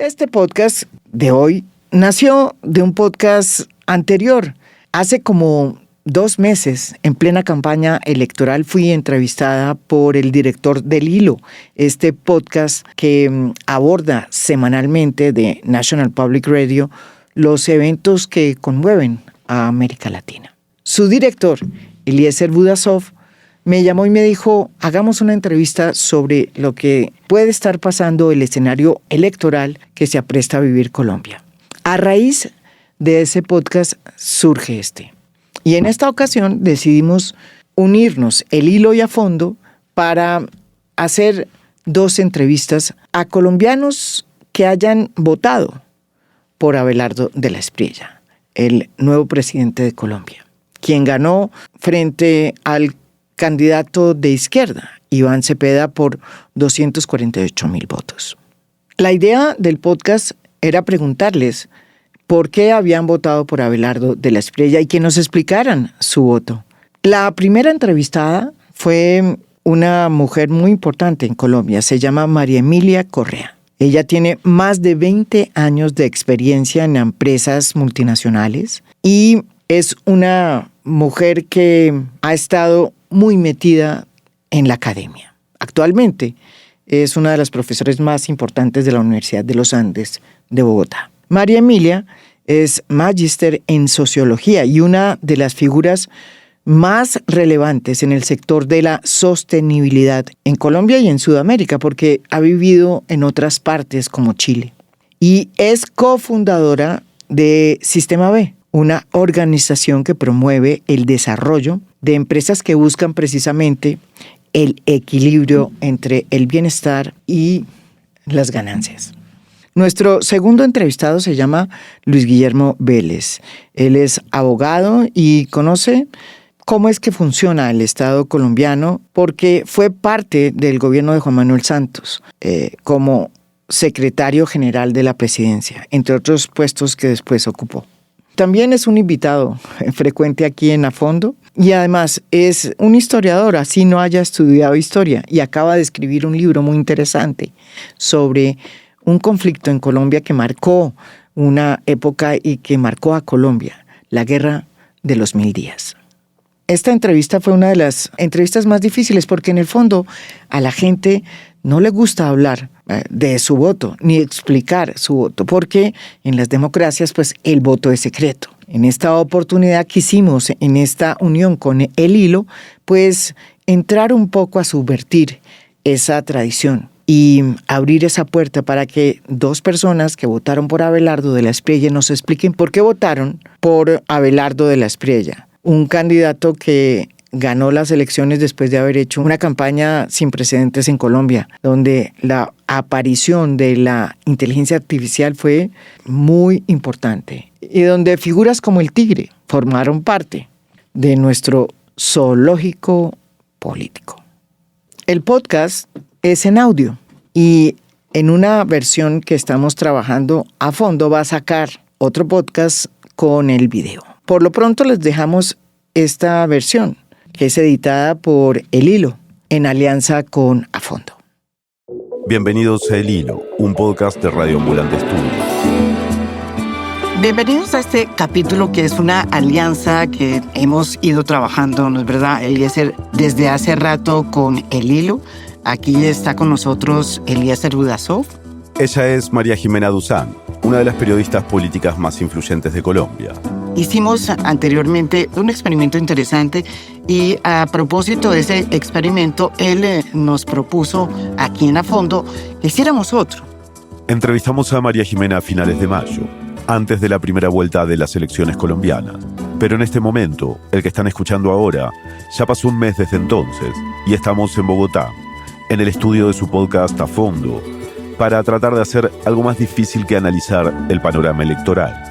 Este podcast de hoy nació de un podcast anterior. Hace como 2 meses, en plena campaña electoral, fui entrevistada por el director del Hilo, este podcast que aborda semanalmente de National Public Radio los eventos que conmueven a América Latina. Su director, Eliezer Budasov, me llamó y me dijo, hagamos una entrevista sobre lo que puede estar pasando el escenario electoral que se apresta a vivir Colombia. A raíz de ese podcast surge este. Y en esta ocasión decidimos unirnos el Hilo y a fondo para hacer 2 entrevistas a colombianos que hayan votado por Abelardo de la Espriella, el nuevo presidente de Colombia, quien ganó frente al candidato de izquierda, Iván Cepeda, por 248,000 votos. La idea del podcast era preguntarles por qué habían votado por Abelardo de la Espriella y que nos explicaran su voto. La primera entrevistada fue una mujer muy importante en Colombia, se llama María Emilia Correa. Ella tiene más de 20 años de experiencia en empresas multinacionales y es una mujer que ha estado muy metida en la academia. Actualmente es una de las profesoras más importantes de la Universidad de los Andes de Bogotá. María Emilia es magíster en sociología y una de las figuras más relevantes en el sector de la sostenibilidad en Colombia y en Sudamérica, porque ha vivido en otras partes como Chile. Y es cofundadora de Sistema B, una organización que promueve el desarrollo de empresas que buscan precisamente el equilibrio entre el bienestar y las ganancias. Nuestro segundo entrevistado se llama Luis Guillermo Vélez. Él es abogado y conoce cómo es que funciona el Estado colombiano porque fue parte del gobierno de Juan Manuel Santos como secretario general de la presidencia, entre otros puestos que después ocupó. También es un invitado frecuente aquí en A Fondo y además es un historiador, así no haya estudiado historia, y acaba de escribir un libro muy interesante sobre un conflicto en Colombia que marcó una época y que marcó a Colombia, la Guerra de los 1000 días. Esta entrevista fue una de las entrevistas más difíciles porque en el fondo a la gente no le gusta hablar de su voto ni explicar su voto porque en las democracias pues el voto es secreto. En esta oportunidad quisimos en esta unión con el Hilo pues entrar un poco a subvertir esa tradición y abrir esa puerta para que 2 personas que votaron por Abelardo de la Espriella nos expliquen por qué votaron por Abelardo de la Espriella, un candidato que ganó las elecciones después de haber hecho una campaña sin precedentes en Colombia, donde la aparición de la inteligencia artificial fue muy importante y donde figuras como el tigre formaron parte de nuestro zoológico político. El podcast es en audio y en una versión que estamos trabajando a fondo va a sacar otro podcast con el video. Por lo pronto les dejamos esta versión, que es editada por El Hilo, en alianza con A Fondo. Bienvenidos a El Hilo, un podcast de Radio Ambulante Estudios. Bienvenidos a este capítulo que es una alianza que hemos ido trabajando, ¿no es verdad, Eliezer? Desde hace rato con El Hilo. Aquí está con nosotros Eliezer Budasov. Ella es María Jimena Duzán, una de las periodistas políticas más influyentes de Colombia. Hicimos anteriormente un experimento interesante y a propósito de ese experimento, él nos propuso aquí en A Fondo que hiciéramos otro. Entrevistamos a María Jimena a finales de mayo, antes de la primera vuelta de las elecciones colombianas. Pero en este momento, el que están escuchando ahora, ya pasó un mes desde entonces y estamos en Bogotá, en el estudio de su podcast A Fondo, para tratar de hacer algo más difícil que analizar el panorama electoral.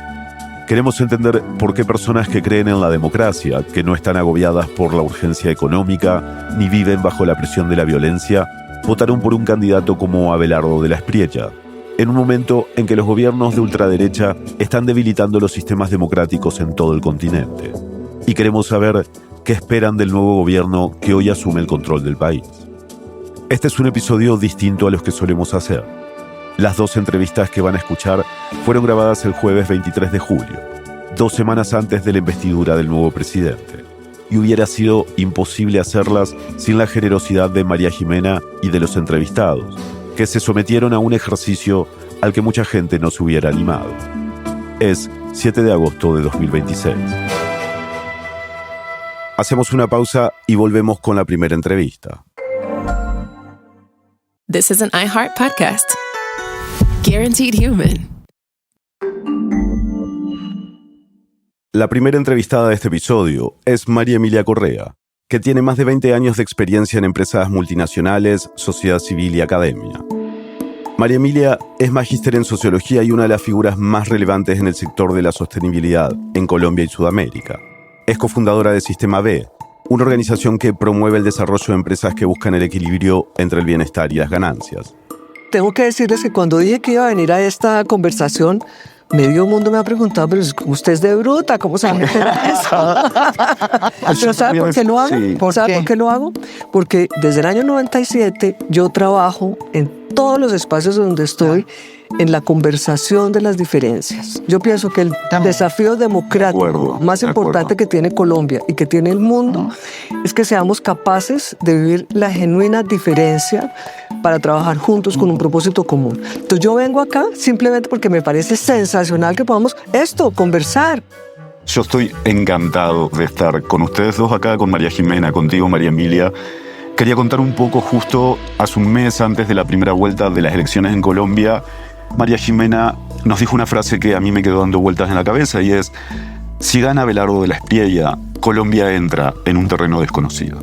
Queremos entender por qué personas que creen en la democracia, que no están agobiadas por la urgencia económica, ni viven bajo la presión de la violencia, votaron por un candidato como Abelardo de la Espriella, en un momento en que los gobiernos de ultraderecha están debilitando los sistemas democráticos en todo el continente. Y queremos saber qué esperan del nuevo gobierno que hoy asume el control del país. Este es un episodio distinto a los que solemos hacer. Las 2 entrevistas que van a escuchar fueron grabadas el jueves 23 de julio, 2 semanas antes de la investidura del nuevo presidente. Y hubiera sido imposible hacerlas sin la generosidad de María Jimena y de los entrevistados, que se sometieron a un ejercicio al que mucha gente no se hubiera animado. Es 7 de agosto de 2026. Hacemos una pausa y volvemos con la primera entrevista. This is an iHeart podcast. Guaranteed Human. La primera entrevistada de este episodio es María Emilia Correa, que tiene más de 20 años de experiencia en empresas multinacionales, sociedad civil y academia. María Emilia es magíster en sociología y una de las figuras más relevantes en el sector de la sostenibilidad en Colombia y Sudamérica. Es cofundadora de Sistema B, una organización que promueve el desarrollo de empresas que buscan el equilibrio entre el bienestar y las ganancias. Tengo que decirles que cuando dije que iba a venir a esta conversación, medio mundo me ha preguntado, pero usted es de bruta, ¿cómo se va a meter a eso? ¿Pero sabe por qué lo hago? Sí. ¿Sabe por qué lo hago? Porque desde el año 97 yo trabajo en todos los espacios donde estoy en la conversación de las diferencias. Yo pienso que el desafío democrático más importante que tiene Colombia y que tiene el mundo es que seamos capaces de vivir la genuina diferencia para trabajar juntos con un propósito común. Entonces yo vengo acá simplemente porque me parece sensacional que podamos conversar. Yo estoy encantado de estar con ustedes dos acá, con María Jimena, contigo, María Emilia. Quería contar un poco, justo hace un mes antes de la primera vuelta de las elecciones en Colombia, María Jimena nos dijo una frase que a mí me quedó dando vueltas en la cabeza y es: si gana Abelardo de la Espriella, Colombia entra en un terreno desconocido.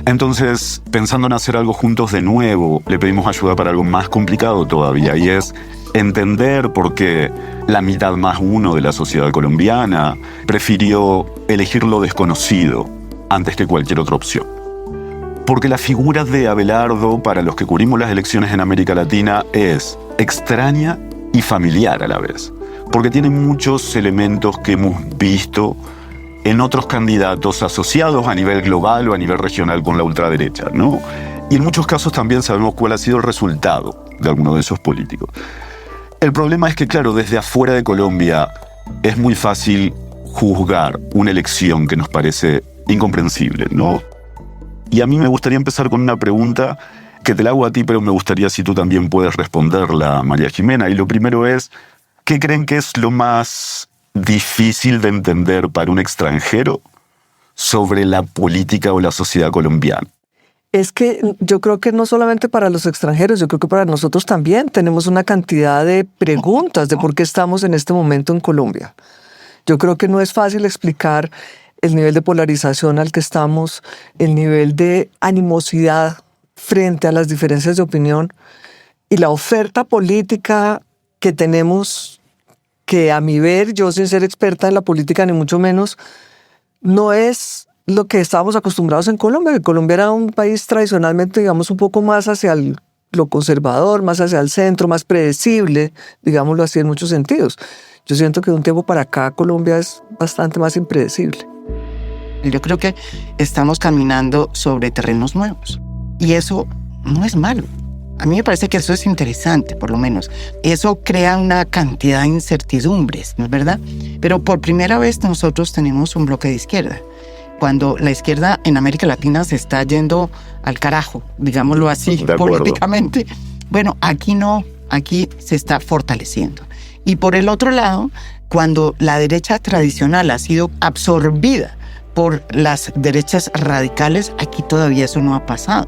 Entonces, pensando en hacer algo juntos de nuevo, le pedimos ayuda para algo más complicado todavía, y es entender por qué la mitad más uno de la sociedad colombiana prefirió elegir lo desconocido antes que cualquier otra opción. Porque la figura de Abelardo, para los que cubrimos las elecciones en América Latina, es extraña y familiar a la vez. Porque tiene muchos elementos que hemos visto en otros candidatos asociados a nivel global o a nivel regional con la ultraderecha, ¿no? Y en muchos casos también sabemos cuál ha sido el resultado de alguno de esos políticos. El problema es que, claro, desde afuera de Colombia es muy fácil juzgar una elección que nos parece incomprensible, ¿no? Y a mí me gustaría empezar con una pregunta que te la hago a ti, pero me gustaría si tú también puedes responderla, María Jimena. Y lo primero es, ¿qué creen que es lo más difícil de entender para un extranjero sobre la política o la sociedad colombiana? Es que yo creo que no solamente para los extranjeros, yo creo que para nosotros también tenemos una cantidad de preguntas de por qué estamos en este momento en Colombia. Yo creo que no es fácil explicar el nivel de polarización al que estamos, el nivel de animosidad frente a las diferencias de opinión y la oferta política que tenemos, que a mi ver, yo sin ser experta en la política ni mucho menos, no es lo que estábamos acostumbrados en Colombia. Que Colombia era un país tradicionalmente, digamos, un poco más hacia lo conservador, más hacia el centro, más predecible, digámoslo así en muchos sentidos. Yo siento que de un tiempo para acá Colombia es bastante más impredecible. Yo creo que estamos caminando sobre terrenos nuevos y eso no es malo. A mí me parece que eso es interesante, por lo menos. Eso crea una cantidad de incertidumbres, ¿no es verdad? Pero por primera vez nosotros tenemos un bloque de izquierda. Cuando la izquierda en América Latina se está yendo al carajo, digámoslo así, políticamente. Bueno, aquí no, aquí se está fortaleciendo. Y por el otro lado, cuando la derecha tradicional ha sido absorbida por las derechas radicales, aquí todavía eso no ha pasado,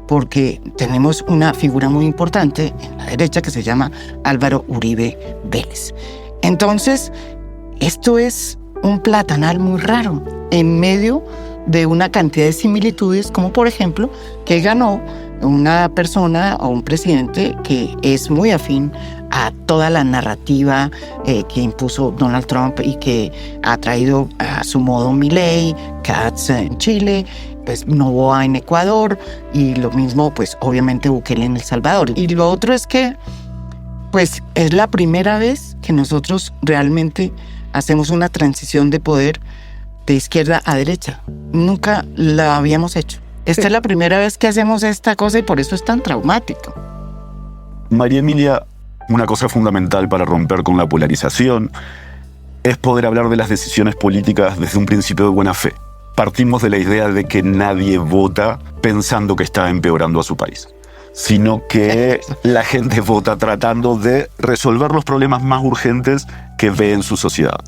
porque tenemos una figura muy importante en la derecha que se llama Álvaro Uribe Vélez. Entonces, esto es un platanal muy raro en medio de una cantidad de similitudes, como por ejemplo que ganó una persona o un presidente que es muy afín a toda la narrativa que impuso Donald Trump y que ha traído a su modo Milei, Katz en Chile, pues Noboa en Ecuador y lo mismo pues obviamente Bukele en El Salvador. Y lo otro es que pues es la primera vez que nosotros realmente hacemos una transición de poder de izquierda a derecha. Nunca la habíamos hecho. Esta es la primera vez que hacemos esta cosa y por eso es tan traumático. María Emilia, una cosa fundamental para romper con la polarización es poder hablar de las decisiones políticas desde un principio de buena fe. Partimos de la idea de que nadie vota pensando que está empeorando a su país, sino que la gente vota tratando de resolver los problemas más urgentes que ve en su sociedad.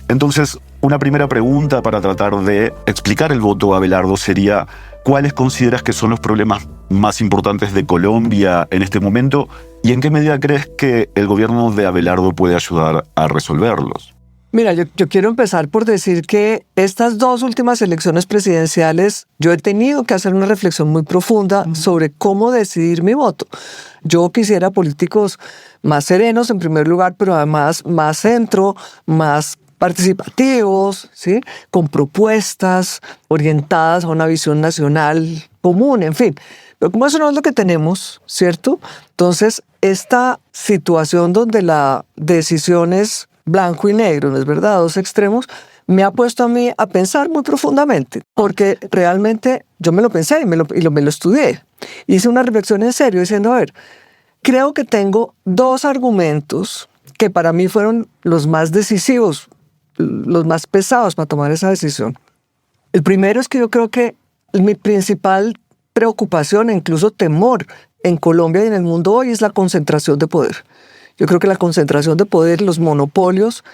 Entonces, una primera pregunta para tratar de explicar el voto a Abelardo sería: ¿cuáles consideras que son los problemas más importantes de Colombia en este momento y en qué medida crees que el gobierno de Abelardo puede ayudar a resolverlos? Mira, yo quiero empezar por decir que estas 2 últimas elecciones presidenciales yo he tenido que hacer una reflexión muy profunda sobre cómo decidir mi voto. Yo quisiera políticos más serenos en primer lugar, pero además más centro, más participativos, ¿sí? Con propuestas orientadas a una visión nacional común, en fin. Pero como eso no es lo que tenemos, ¿cierto? Entonces, esta situación donde la decisión es blanco y negro, ¿no es verdad? 2 extremos, me ha puesto a mí a pensar muy profundamente, porque realmente yo me lo pensé y me lo estudié. Hice una reflexión en serio diciendo, a ver, creo que tengo 2 argumentos que para mí fueron los más decisivos, los más pesados para tomar esa decisión. El primero es que yo creo que mi principal preocupación e incluso temor en Colombia y en el mundo hoy es la concentración de poder. Yo creo que la concentración de poder, los monopolios,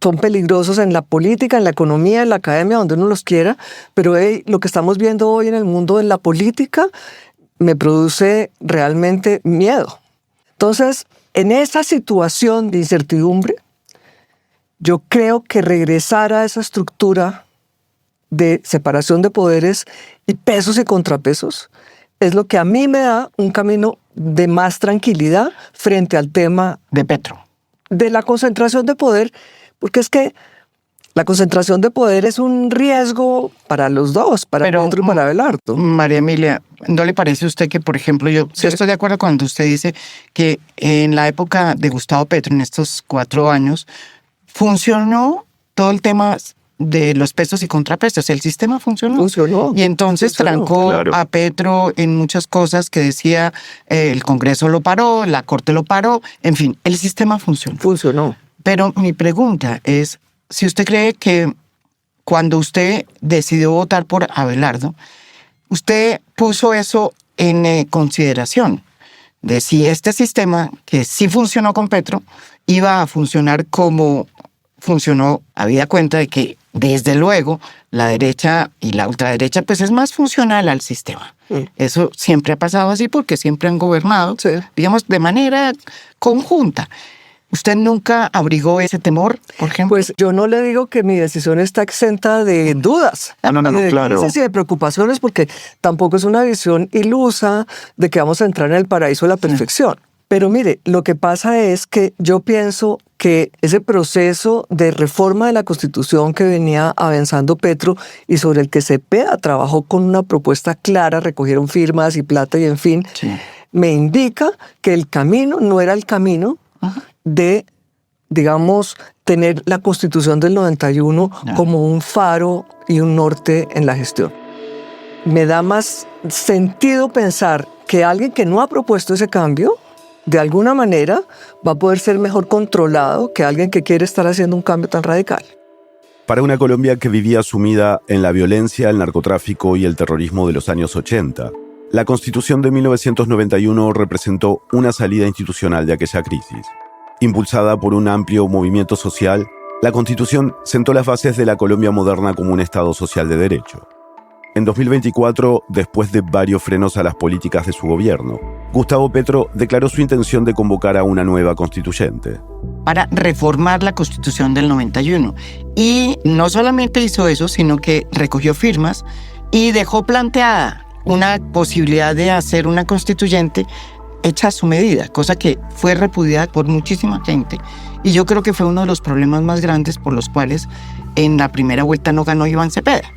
son peligrosos en la política, en la economía, en la academia, donde uno los quiera, pero lo que estamos viendo hoy en el mundo en la política me produce realmente miedo. Entonces, en esa situación de incertidumbre, yo creo que regresar a esa estructura de separación de poderes y pesos y contrapesos es lo que a mí me da un camino de más tranquilidad frente al tema De Petro. de la concentración de poder, porque es que la concentración de poder es un riesgo para los dos, para Petro y para Abelardo. María Emilia, ¿no le parece a usted que, por ejemplo, yo estoy de acuerdo cuando usted dice que en la época de Gustavo Petro, en estos 4 años, funcionó todo el tema de los pesos y contrapesos? El sistema funcionó. Y entonces trancó a Petro en muchas cosas que decía el Congreso lo paró, la Corte lo paró, en fin, el sistema funcionó. Pero mi pregunta es, si usted cree que cuando usted decidió votar por Abelardo, usted puso eso en consideración de si este sistema, que sí funcionó con Petro, iba a funcionar como funcionó, habida cuenta de que desde luego la derecha y la ultraderecha pues es más funcional al sistema. Eso siempre ha pasado así porque siempre han gobernado, digamos, de manera conjunta. ¿Usted nunca abrigó ese temor, por ejemplo? Pues yo no le digo que mi decisión está exenta de dudas. No, claro. Sí, de preocupaciones, porque tampoco es una visión ilusa de que vamos a entrar en el paraíso de la perfección. Pero mire, lo que pasa es que yo pienso que ese proceso de reforma de la Constitución que venía avanzando Petro y sobre el que Cepeda trabajó con una propuesta clara, recogieron firmas y plata y en fin, me indica que el camino no era el camino de, digamos, tener la Constitución del 91 como un faro y un norte en la gestión. Me da más sentido pensar que alguien que no ha propuesto ese cambio, de alguna manera, va a poder ser mejor controlado que alguien que quiere estar haciendo un cambio tan radical. Para una Colombia que vivía sumida en la violencia, el narcotráfico y el terrorismo de los años 80, la Constitución de 1991 representó una salida institucional de aquella crisis. Impulsada por un amplio movimiento social, la Constitución sentó las bases de la Colombia moderna como un Estado social de derecho. En 2024, después de varios frenos a las políticas de su gobierno, Gustavo Petro declaró su intención de convocar a una nueva constituyente. Para reformar la Constitución del 91. Y no solamente hizo eso, sino que recogió firmas y dejó planteada una posibilidad de hacer una constituyente hecha a su medida, cosa que fue repudiada por muchísima gente. Y yo creo que fue uno de los problemas más grandes por los cuales en la primera vuelta no ganó Iván Cepeda.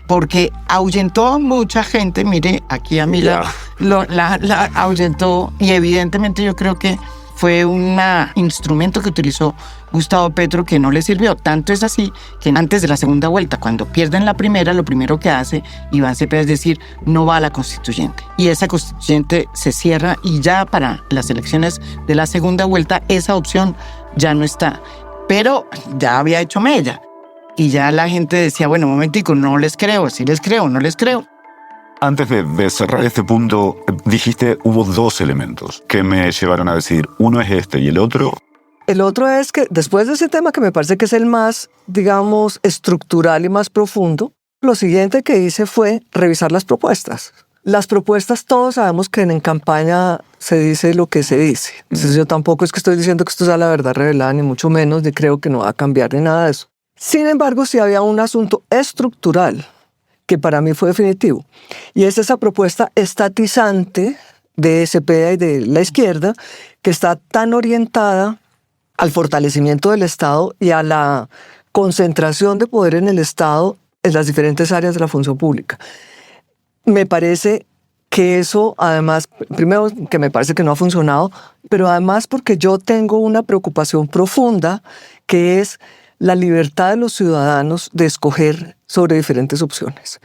Porque ahuyentó a mucha gente, mire, aquí a mí la ahuyentó, y evidentemente yo creo que fue un instrumento que utilizó Gustavo Petro que no le sirvió. Tanto es así que antes de la segunda vuelta, cuando pierden la primera, lo primero que hace Iván Cepeda es decir, no va a la constituyente. Y esa constituyente se cierra y ya para las elecciones de la segunda vuelta esa opción ya no está. Pero ya había hecho mella. Y ya la gente decía, bueno, un momentico, no les creo, sí les creo, no les creo. Antes de cerrar este punto, dijiste hubo dos elementos que me llevaron a decir, uno es este y el otro. El otro es que después de ese tema que me parece que es el más, digamos, estructural y más profundo, lo siguiente que hice fue revisar las propuestas. Las propuestas, todos sabemos que en campaña se dice lo que se dice. Entonces yo tampoco es que estoy diciendo que esto sea la verdad revelada, ni mucho menos, ni creo que no va a cambiar ni nada de eso. Sin embargo, sí había un asunto estructural que para mí fue definitivo. Y es esa propuesta estatizante de Cepeda y de la izquierda que está tan orientada al fortalecimiento del Estado y a la concentración de poder en el Estado en las diferentes áreas de la función pública. Me parece que eso, además, primero que me parece que no ha funcionado, pero además porque yo tengo una preocupación profunda que es la libertad de los ciudadanos de escoger sobre diferentes opciones.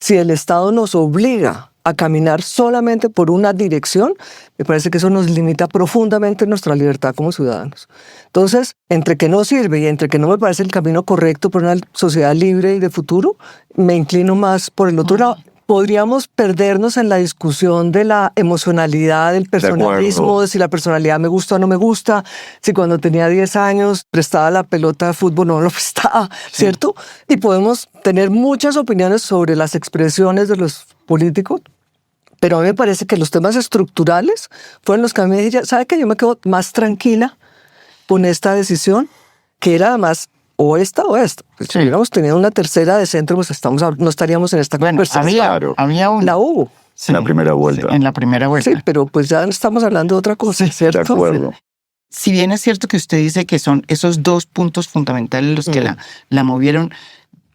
Si el Estado nos obliga a caminar solamente por una dirección, me parece que eso nos limita profundamente nuestra libertad como ciudadanos. Entonces, entre que no sirve y entre que no me parece el camino correcto por una sociedad libre y de futuro, me inclino más por el otro lado. Podríamos perdernos en la discusión de la emocionalidad, del personalismo, de si la personalidad me gusta o no me gusta, si cuando tenía 10 años prestaba la pelota de fútbol o no lo prestaba, ¿cierto? Y podemos tener muchas opiniones sobre las expresiones de los políticos, pero a mí me parece que los temas estructurales fueron los que a mí me dijeron, ¿sabe qué? Yo me quedo más tranquila con esta decisión, que era además o esta o esta. Pues si hubiéramos tenido una tercera de centro, pues no estaríamos en esta conversación. Había una. La hubo. Sí, en la primera vuelta. Sí, en la primera vuelta. Sí, pero pues ya estamos hablando de otra cosa, ¿cierto? De acuerdo. Si bien es cierto que usted dice que son esos dos puntos fundamentales los que la movieron,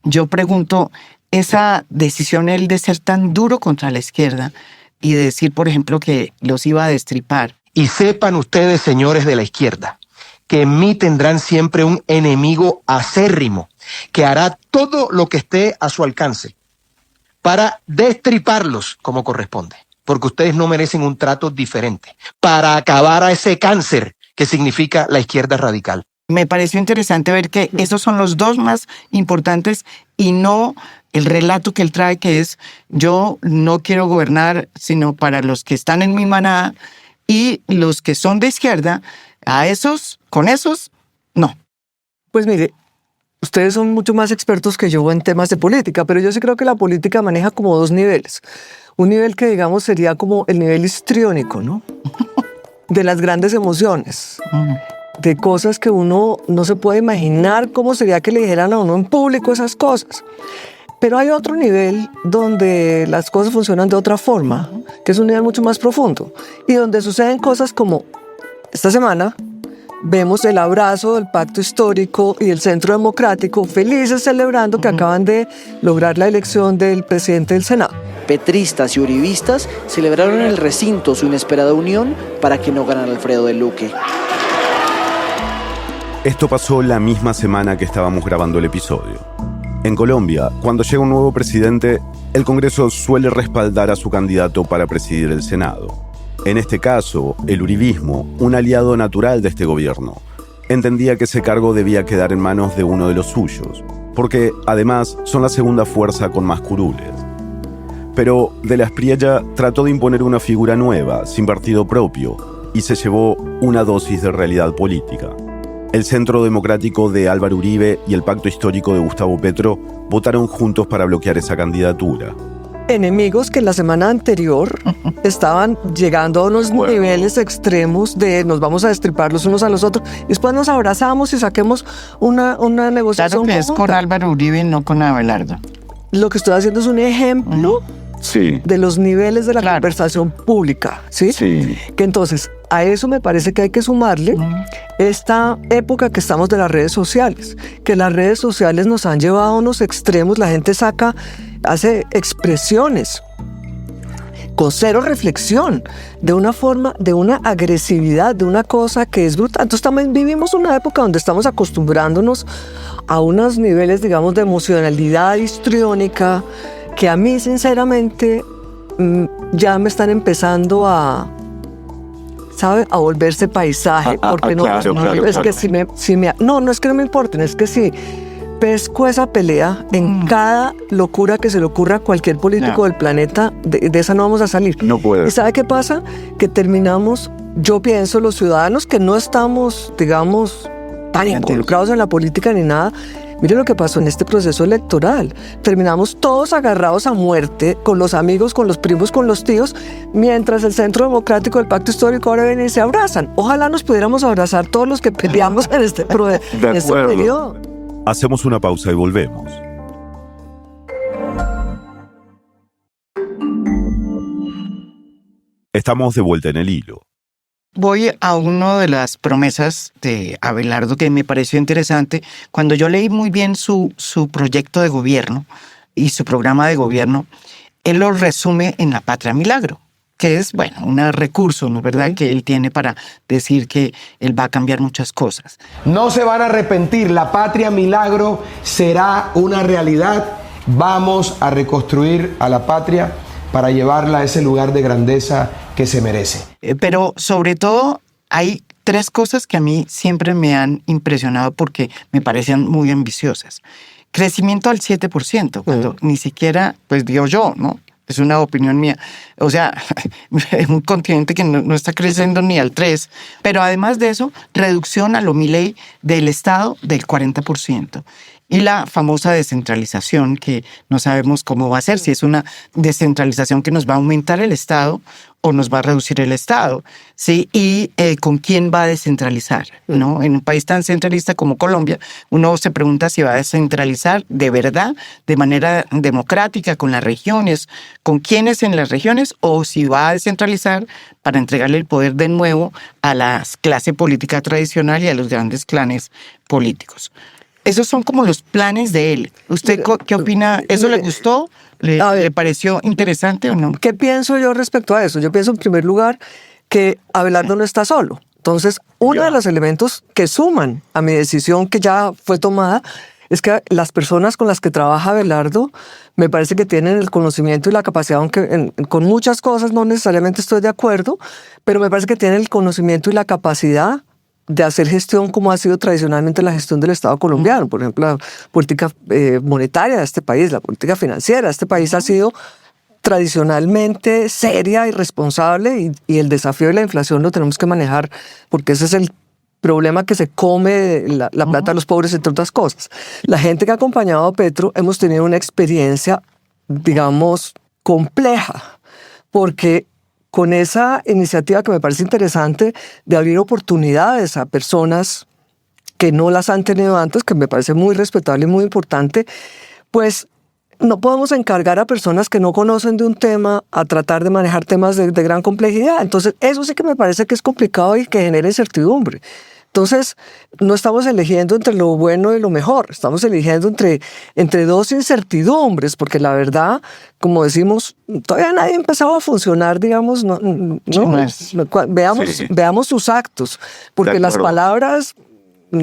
yo pregunto, esa decisión, el de ser tan duro contra la izquierda y de decir, por ejemplo, que los iba a destripar. Y sepan ustedes, señores de la izquierda, que en mí tendrán siempre un enemigo acérrimo que hará todo lo que esté a su alcance para destriparlos como corresponde, porque ustedes no merecen un trato diferente, para acabar a ese cáncer que significa la izquierda radical. Me pareció interesante ver que esos son los dos más importantes y no el relato que él trae, que es yo no quiero gobernar sino para los que están en mi manada, y los que son de izquierda, a esos, con esos, no. Pues mire, ustedes son mucho más expertos que yo en temas de política, pero yo sí creo que la política maneja como dos niveles. Un nivel que, digamos, sería como el nivel histriónico, ¿no? De las grandes emociones, de cosas que uno no se puede imaginar cómo sería que le dijeran a uno en público esas cosas. Pero hay otro nivel donde las cosas funcionan de otra forma, que es un nivel mucho más profundo, y donde suceden cosas como esta semana vemos el abrazo del Pacto Histórico y el Centro Democrático felices celebrando que acaban de lograr la elección del presidente del Senado. Petristas y uribistas celebraron en el recinto su inesperada unión para que no ganara Alfredo del Duque. Esto pasó la misma semana que estábamos grabando el episodio. En Colombia, cuando llega un nuevo presidente, el Congreso suele respaldar a su candidato para presidir el Senado. En este caso, el uribismo, un aliado natural de este gobierno, entendía que ese cargo debía quedar en manos de uno de los suyos, porque, además, son la segunda fuerza con más curules. Pero De la Espriella trató de imponer una figura nueva, sin partido propio, y se llevó una dosis de realidad política. El Centro Democrático de Álvaro Uribe y el Pacto Histórico de Gustavo Petro votaron juntos para bloquear esa candidatura. Enemigos que la semana anterior estaban llegando a unos niveles extremos de nos vamos a destripar los unos a los otros, y después nos abrazamos y saquemos una negociación. Claro que es con Álvaro Uribe, no con Abelardo. Lo que estoy haciendo es un ejemplo de los niveles de la conversación pública, ¿sí? Que entonces, a eso me parece que hay que sumarle esta época que estamos de las redes sociales, que las redes sociales nos han llevado a unos extremos, la gente hace expresiones con cero reflexión, de una forma, de una agresividad, de una cosa que es brutal. Entonces también vivimos una época donde estamos acostumbrándonos a unos niveles, digamos, de emocionalidad histriónica que a mí, sinceramente, ya me están empezando a, ¿sabe?, a volverse paisaje. Porque no es que no es que no me importen, es que si pesco esa pelea en cada locura que se le ocurra a cualquier político del planeta, de esa no vamos a salir. No puede. ¿Y sabe qué pasa? Que terminamos, yo pienso, los ciudadanos que no estamos, digamos, tan involucrados en la política ni nada. Mire lo que pasó en este proceso electoral. Terminamos todos agarrados a muerte, con los amigos, con los primos, con los tíos, mientras el Centro Democrático del Pacto Histórico ahora viene y se abrazan. Ojalá nos pudiéramos abrazar todos los que peleamos en este periodo. Hacemos una pausa y volvemos. Estamos de vuelta en el hilo. Voy a una de las promesas de Abelardo que me pareció interesante. Cuando yo leí muy bien su proyecto de gobierno y su programa de gobierno, él lo resume en la Patria Milagro, que es, bueno, un recurso, ¿no es verdad?, que él tiene para decir que él va a cambiar muchas cosas. No se van a arrepentir, la Patria Milagro será una realidad. Vamos a reconstruir a la patria para llevarla a ese lugar de grandeza que se merece. Pero sobre todo hay 3 cosas que a mí siempre me han impresionado porque me parecen muy ambiciosas. Crecimiento al 7%, cuando ni siquiera, pues digo yo, ¿no? Es una opinión mía. O sea, es un continente que no está creciendo ni al 3%. Pero además de eso, reducción a lo Milei del Estado del 40%. Y la famosa descentralización, que no sabemos cómo va a ser, si es una descentralización que nos va a aumentar el Estado o nos va a reducir el Estado, ¿sí? Y con quién va a descentralizar, ¿no? En un país tan centralista como Colombia, uno se pregunta si va a descentralizar de verdad, de manera democrática, con las regiones, con quiénes en las regiones, o si va a descentralizar para entregarle el poder de nuevo a la clase política tradicional y a los grandes clanes políticos. Esos son como los planes de él. ¿Usted qué opina? ¿Eso le gustó? ¿Le pareció interesante o no? ¿Qué pienso yo respecto a eso? Yo pienso en primer lugar que Abelardo no está solo. Entonces, uno de los elementos que suman a mi decisión que ya fue tomada es que las personas con las que trabaja Abelardo me parece que tienen el conocimiento y la capacidad, aunque con muchas cosas no necesariamente estoy de acuerdo, pero me parece que tienen el conocimiento y la capacidad de hacer gestión como ha sido tradicionalmente la gestión del Estado colombiano. Por ejemplo, la política monetaria de este país, la política financiera de este país ha sido tradicionalmente seria y responsable, y el desafío de la inflación lo tenemos que manejar porque ese es el problema que se come la plata de los pobres, entre otras cosas. La gente que ha acompañado a Petro hemos tenido una experiencia, digamos, compleja, porque con esa iniciativa que me parece interesante de abrir oportunidades a personas que no las han tenido antes, que me parece muy respetable y muy importante, pues no podemos encargar a personas que no conocen de un tema a tratar de manejar temas de gran complejidad. Entonces, eso sí que me parece que es complicado y que genera incertidumbre. Entonces, no estamos eligiendo entre lo bueno y lo mejor, estamos eligiendo entre 2 incertidumbres, porque la verdad, como decimos, todavía nadie ha empezado a funcionar, digamos, veamos sus actos, porque las palabras,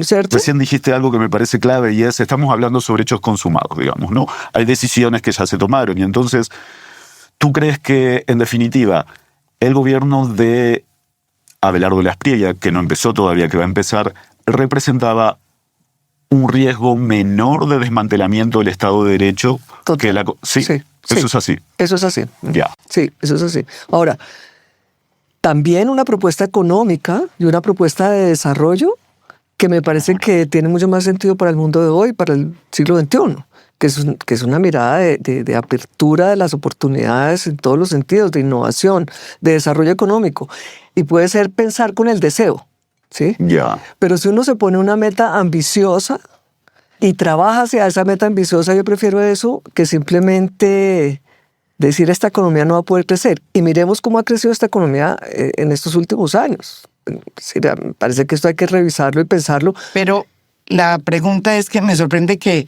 ¿cierto? Recién dijiste algo que me parece clave y es, estamos hablando sobre hechos consumados, digamos, ¿no? Hay decisiones que ya se tomaron y entonces, ¿tú crees que, en definitiva, el gobierno de Abelardo Laspriella, que no empezó todavía, que va a empezar, representaba un riesgo menor de desmantelamiento del Estado de Derecho? Que sí, eso es así. Eso es así. Ya. Sí, eso es así. Ahora, también una propuesta económica y una propuesta de desarrollo que me parece que tiene mucho más sentido para el mundo de hoy, para el siglo XXI, que es una mirada de apertura de las oportunidades en todos los sentidos, de innovación, de desarrollo económico. Y puede ser pensar con el deseo, ¿sí? Ya. Pero si uno se pone una meta ambiciosa y trabaja hacia esa meta ambiciosa, yo prefiero eso que simplemente decir esta economía no va a poder crecer. Y miremos cómo ha crecido esta economía en estos últimos años. Me parece que esto hay que revisarlo y pensarlo. Pero la pregunta es que me sorprende que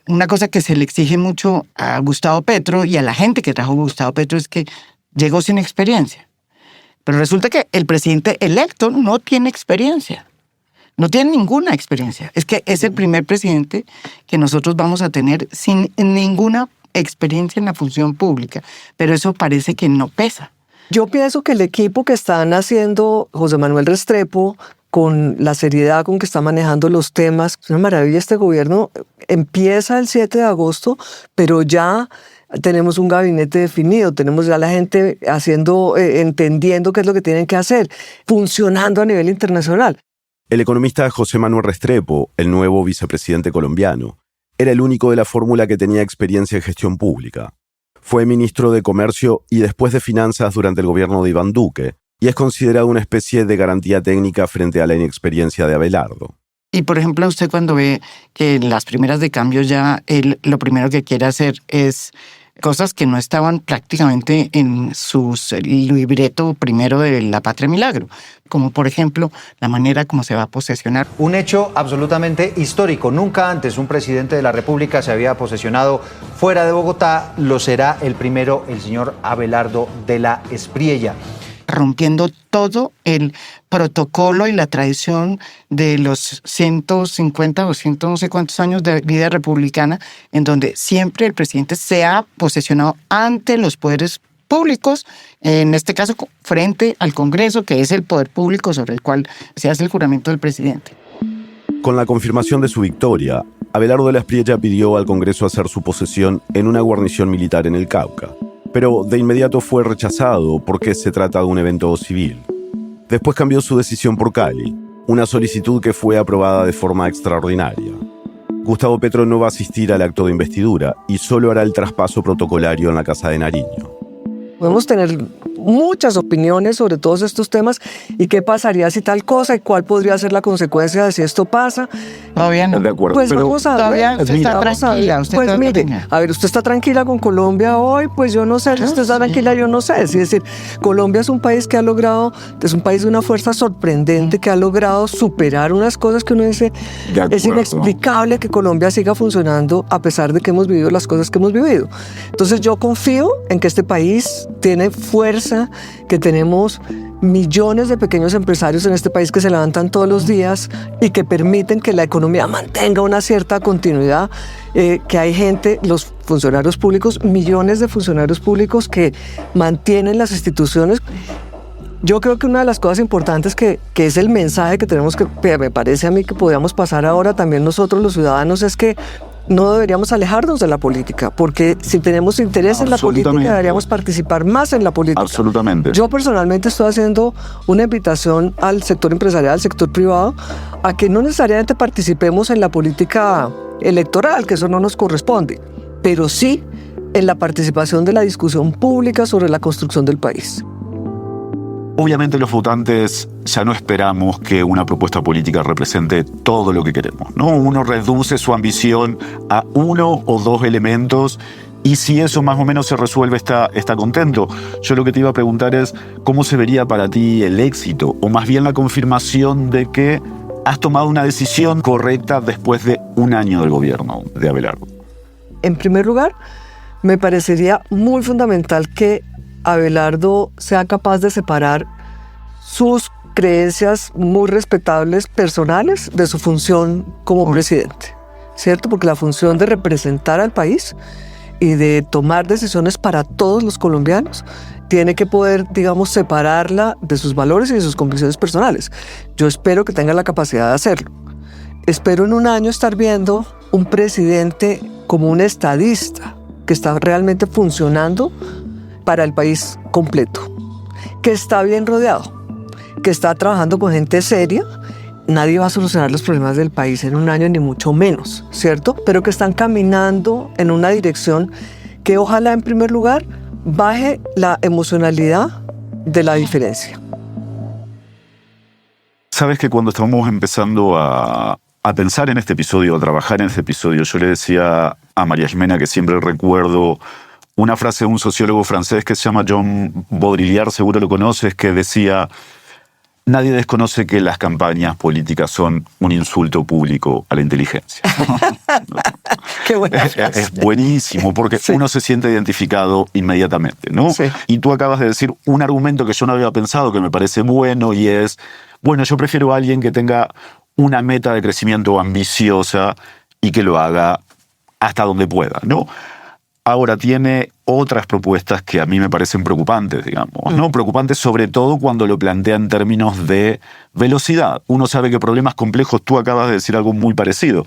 una cosa que se le exige mucho a Gustavo Petro y a la gente que trajo Gustavo Petro es que llegó sin experiencia. Pero resulta que el presidente electo no tiene experiencia. No tiene ninguna experiencia. Es que es el primer presidente que nosotros vamos a tener sin ninguna experiencia en la función pública. Pero eso parece que no pesa. Yo pienso que el equipo que están haciendo José Manuel Restrepo, con la seriedad con que está manejando los temas, es una maravilla. Este gobierno empieza el 7 de agosto, pero ya tenemos un gabinete definido, tenemos ya la gente entendiendo qué es lo que tienen que hacer, funcionando a nivel internacional. El economista José Manuel Restrepo, el nuevo vicepresidente colombiano, era el único de la fórmula que tenía experiencia en gestión pública. Fue ministro de Comercio y después de Finanzas durante el gobierno de Iván Duque, y es considerado una especie de garantía técnica frente a la inexperiencia de Abelardo. Y, por ejemplo, usted cuando ve que en las primeras de cambio ya él lo primero que quiere hacer es cosas que no estaban prácticamente en su libreto primero de La Patria Milagro, como por ejemplo la manera como se va a posesionar. Un hecho absolutamente histórico. Nunca antes un presidente de la República se había posesionado fuera de Bogotá. Lo será el primero, el señor Abelardo de la Espriella. Rompiendo todo el protocolo y la tradición de los 150 o 100 no sé cuántos años de vida republicana, en donde siempre el presidente se ha posesionado ante los poderes públicos, en este caso frente al Congreso, que es el poder público sobre el cual se hace el juramento del presidente. Con la confirmación de su victoria, Abelardo de la Espriella pidió al Congreso hacer su posesión en una guarnición militar en el Cauca. Pero de inmediato fue rechazado porque se trata de un evento civil. Después cambió su decisión por Cali, una solicitud que fue aprobada de forma extraordinaria. Gustavo Petro no va a asistir al acto de investidura y solo hará el traspaso protocolario en la Casa de Nariño. Podemos tener muchas opiniones sobre todos estos temas y qué pasaría si tal cosa y cuál podría ser la consecuencia de si esto pasa. Todavía no. De acuerdo. Pues pero vamos a ver. Todavía usted está tranquila. Pues mire, a ver, usted está tranquila con Colombia hoy, pues yo no sé, si usted está tranquila, yo no sé. Es decir, Colombia es un país que ha logrado, es un país de una fuerza sorprendente que ha logrado superar unas cosas que uno dice, es inexplicable que Colombia siga funcionando a pesar de que hemos vivido las cosas que hemos vivido. Entonces yo confío en que este país tiene fuerza, que tenemos millones de pequeños empresarios en este país que se levantan todos los días y que permiten que la economía mantenga una cierta continuidad, que hay gente, los funcionarios públicos, millones de funcionarios públicos que mantienen las instituciones. Yo creo que una de las cosas importantes que es el mensaje que tenemos que, me parece a mí que podríamos pasar ahora también nosotros los ciudadanos, es que no deberíamos alejarnos de la política, porque si tenemos interés en la política deberíamos participar más en la política. Absolutamente. Yo personalmente estoy haciendo una invitación al sector empresarial, al sector privado, a que no necesariamente participemos en la política electoral, que eso no nos corresponde, pero sí en la participación de la discusión pública sobre la construcción del país. Obviamente los votantes ya no esperamos que una propuesta política represente todo lo que queremos, ¿no? Uno reduce su ambición a uno o dos elementos y si eso más o menos se resuelve está contento. Yo lo que te iba a preguntar es ¿cómo se vería para ti el éxito o más bien la confirmación de que has tomado una decisión correcta después de un año del gobierno de Abelardo? En primer lugar, me parecería muy fundamental que Abelardo sea capaz de separar sus creencias muy respetables personales de su función como presidente, ¿cierto? Porque la función de representar al país y de tomar decisiones para todos los colombianos tiene que poder, digamos, separarla de sus valores y de sus convicciones personales. Yo espero que tenga la capacidad de hacerlo. Espero en un año estar viendo un presidente como un estadista que está realmente funcionando para el país completo, que está bien rodeado, que está trabajando con gente seria. Nadie va a solucionar los problemas del país en un año, ni mucho menos, ¿cierto? Pero que están caminando en una dirección que ojalá, en primer lugar, baje la emocionalidad de la diferencia. Sabes que cuando estábamos empezando a pensar en este episodio, a trabajar en este episodio, yo le decía a María Jimena que siempre recuerdo una frase de un sociólogo francés que se llama Jean Baudrillard, seguro lo conoces, que decía: nadie desconoce que las campañas políticas son un insulto público a la inteligencia. Qué buena frase. Es buenísimo porque uno se siente identificado inmediatamente, ¿no? Sí. Y tú acabas de decir un argumento que yo no había pensado, que me parece bueno, y es, bueno, yo prefiero a alguien que tenga una meta de crecimiento ambiciosa y que lo haga hasta donde pueda, ¿no? Ahora tiene otras propuestas que a mí me parecen preocupantes, digamos, ¿no? Preocupantes sobre todo cuando lo plantea en términos de velocidad. Uno sabe que problemas complejos, tú acabas de decir algo muy parecido,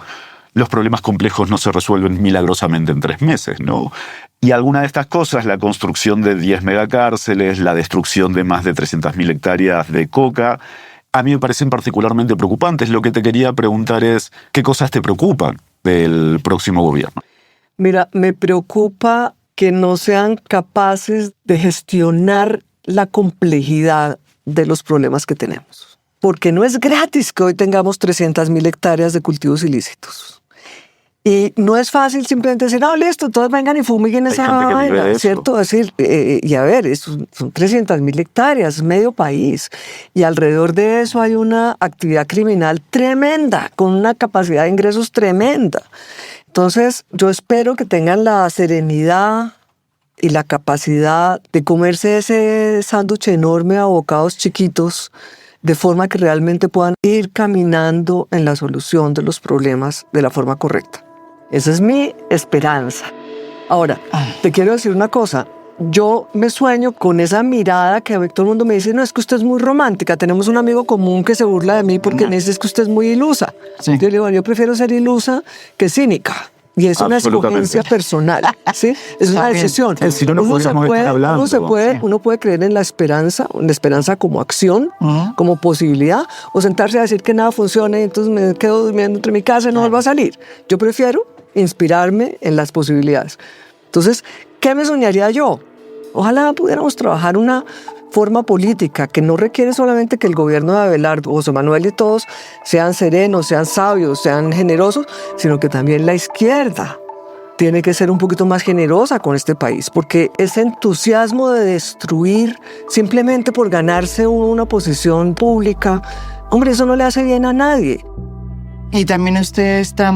los problemas complejos no se resuelven milagrosamente en 3 meses, ¿no? Y alguna de estas cosas, la construcción de 10 megacárceles, la destrucción de más de 300.000 hectáreas de coca, a mí me parecen particularmente preocupantes. Lo que te quería preguntar es, ¿qué cosas te preocupan del próximo gobierno? Mira, me preocupa que no sean capaces de gestionar la complejidad de los problemas que tenemos. Porque no es gratis que hoy tengamos 300.000 hectáreas de cultivos ilícitos. Y no es fácil simplemente decir, listo, todos vengan y fumiguen esa vaina, ¿cierto? Es decir, y a ver, son 300.000 hectáreas, medio país. Y alrededor de eso hay una actividad criminal tremenda, con una capacidad de ingresos tremenda. Entonces, yo espero que tengan la serenidad y la capacidad de comerse ese sándwich enorme a bocados chiquitos, de forma que realmente puedan ir caminando en la solución de los problemas de la forma correcta. Esa es mi esperanza. Ahora, te quiero decir una cosa. Yo me sueño con esa mirada que todo el mundo me dice, no, es que usted es muy romántica. Tenemos un amigo común que se burla de mí porque me dice, es que usted es muy ilusa. Sí. Yo le digo, yo prefiero ser ilusa que cínica. Y es una escogencia personal, ¿sí? Es una decisión. Si no, uno puede creer en la esperanza como acción, como posibilidad, o sentarse a decir que nada funciona y entonces me quedo durmiendo entre mi casa y no vuelvo a salir. Yo prefiero inspirarme en las posibilidades. Entonces, ¿qué me soñaría yo? Ojalá pudiéramos trabajar una forma política que no requiere solamente que el gobierno de Abelardo, José Manuel y todos sean serenos, sean sabios, sean generosos, sino que también la izquierda tiene que ser un poquito más generosa con este país, porque ese entusiasmo de destruir simplemente por ganarse una posición pública, hombre, eso no le hace bien a nadie. Y también usted está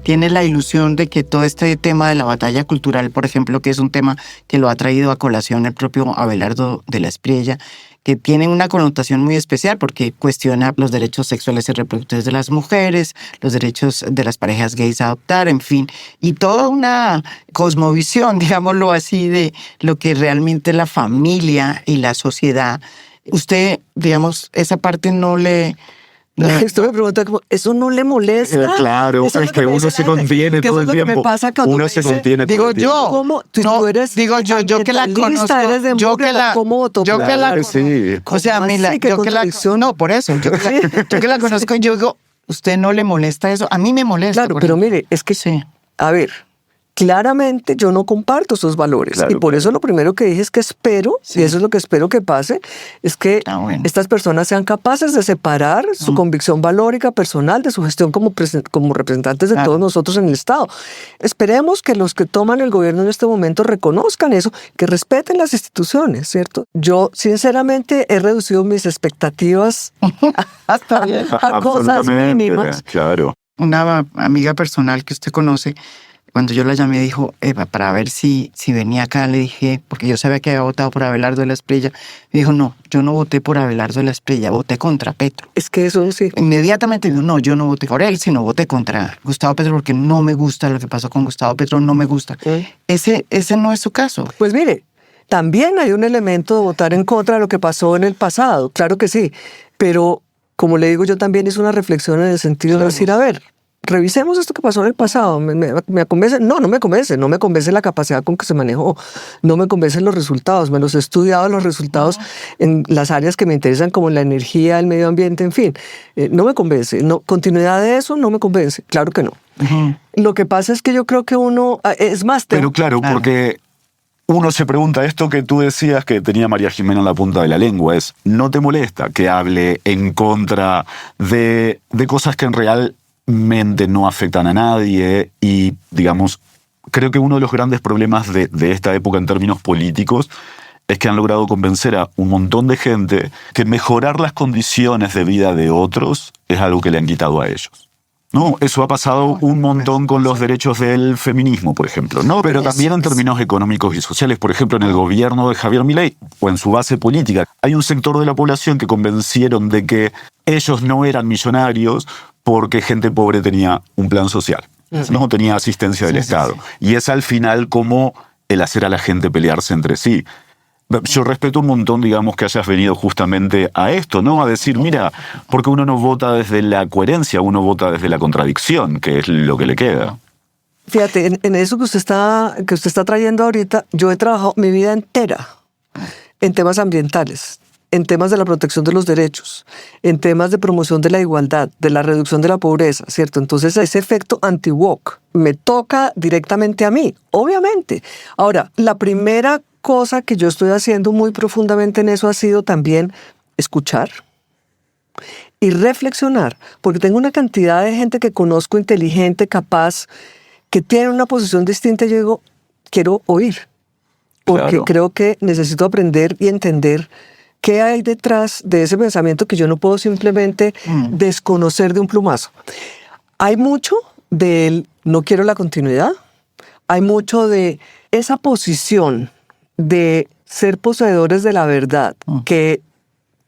tiene la ilusión de que todo este tema de la batalla cultural, por ejemplo, que es un tema que lo ha traído a colación el propio Abelardo de la Espriella, que tiene una connotación muy especial porque cuestiona los derechos sexuales y reproductivos de las mujeres, los derechos de las parejas gays a adoptar, en fin, y toda una cosmovisión, digámoslo así, de lo que realmente la familia y la sociedad. Usted, digamos, esa parte no le... Esto me pregunta como, ¿eso no le molesta? Claro, es que uno se contiene todo el tiempo. Me pasa cuando uno se contiene todo el tiempo. Digo yo, ¿cómo? Tú eres yo que la conozco, eres de sí. O sea, no, por eso, yo que la conozco, yo digo, ¿usted no le molesta eso? A mí me molesta. Claro, pero mire, es que sí. A ver, claramente yo no comparto esos valores. Claro, y por eso lo primero que dije es que espero, y eso es lo que espero que pase, es que estas personas sean capaces de separar su convicción valórica personal de su gestión como representantes de todos nosotros en el Estado. Esperemos que los que toman el gobierno en este momento reconozcan eso, que respeten las instituciones, ¿cierto? Yo, sinceramente, he reducido mis expectativas a cosas mínimas. Claro. Una amiga personal que usted conoce, cuando yo la llamé, dijo, Eva, para ver si venía acá, le dije, porque yo sabía que había votado por Abelardo de la Espriella. Me dijo, no, yo no voté por Abelardo de la Espriella, voté contra Petro. Es que eso sí. Inmediatamente dijo, no, yo no voté por él, sino voté contra Gustavo Petro porque no me gusta lo que pasó con Gustavo Petro, no me gusta. Ese no es su caso. Pues mire, también hay un elemento de votar en contra de lo que pasó en el pasado, claro que sí, pero como le digo, yo también hice una reflexión en el sentido de decir, a ver, revisemos esto que pasó en el pasado. ¿Me convence? No me convence. No me convence la capacidad con que se manejó. No me convencen los resultados. Me los he estudiado los resultados en las áreas que me interesan, como la energía, el medio ambiente, en fin. No me convence. No, continuidad de eso no me convence. Claro que no. Lo que pasa es que yo creo que uno... Es más... Pero claro, porque... Uno se pregunta esto que tú decías que tenía María Jimena en la punta de la lengua, es, ¿no te molesta que hable en contra de cosas que en realmente no afectan a nadie? Y, digamos, creo que uno de los grandes problemas de esta época en términos políticos es que han logrado convencer a un montón de gente que mejorar las condiciones de vida de otros es algo que le han quitado a ellos. No, eso ha pasado un montón con los derechos del feminismo, por ejemplo, ¿no? Pero también en términos económicos y sociales. Por ejemplo, en el gobierno de Javier Milei o en su base política, hay un sector de la población que convencieron de que ellos no eran millonarios porque gente pobre tenía un plan social, no tenía asistencia del Estado. Y es al final como el hacer a la gente pelearse entre sí. Yo respeto un montón, digamos, que hayas venido justamente a esto, ¿no? A decir, mira, porque uno no vota desde la coherencia, uno vota desde la contradicción, que es lo que le queda. Fíjate, en eso que usted está trayendo ahorita, yo he trabajado mi vida entera en temas ambientales, en temas de la protección de los derechos, en temas de promoción de la igualdad, de la reducción de la pobreza, ¿cierto? Entonces ese efecto anti-woke me toca directamente a mí, obviamente. Ahora, la primera cosa que yo estoy haciendo muy profundamente en eso ha sido también escuchar y reflexionar, porque tengo una cantidad de gente que conozco inteligente, capaz, que tiene una posición distinta y yo digo, quiero oír, porque creo que necesito aprender y entender qué hay detrás de ese pensamiento que yo no puedo simplemente desconocer de un plumazo. Hay mucho del no quiero la continuidad, hay mucho de esa posición de ser poseedores de la verdad, que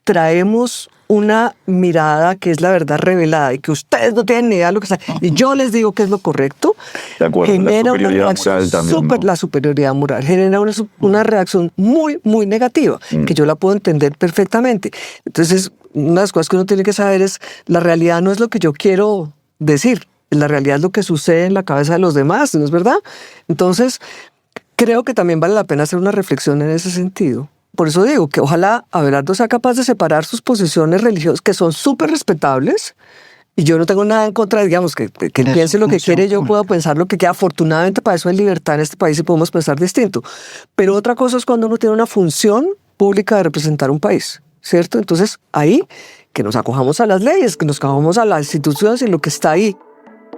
traemos una mirada que es la verdad revelada y que ustedes no tienen ni idea de lo que está, y yo les digo que es lo correcto, genera una reacción la superioridad moral, genera una reacción muy, muy negativa, que yo la puedo entender perfectamente. Entonces, una de las cosas que uno tiene que saber es, la realidad no es lo que yo quiero decir, la realidad es lo que sucede en la cabeza de los demás, ¿no es verdad? Entonces, creo que también vale la pena hacer una reflexión en ese sentido. Por eso digo que ojalá Abelardo sea capaz de separar sus posiciones religiosas, que son súper respetables, y yo no tengo nada en contra, digamos, que piense lo que quiere, yo puedo pensar lo que quiera. Afortunadamente para eso hay libertad en este país y podemos pensar distinto. Pero otra cosa es cuando uno tiene una función pública de representar un país, ¿cierto? Entonces ahí, que nos acojamos a las leyes, que nos acojamos a las instituciones y lo que está ahí.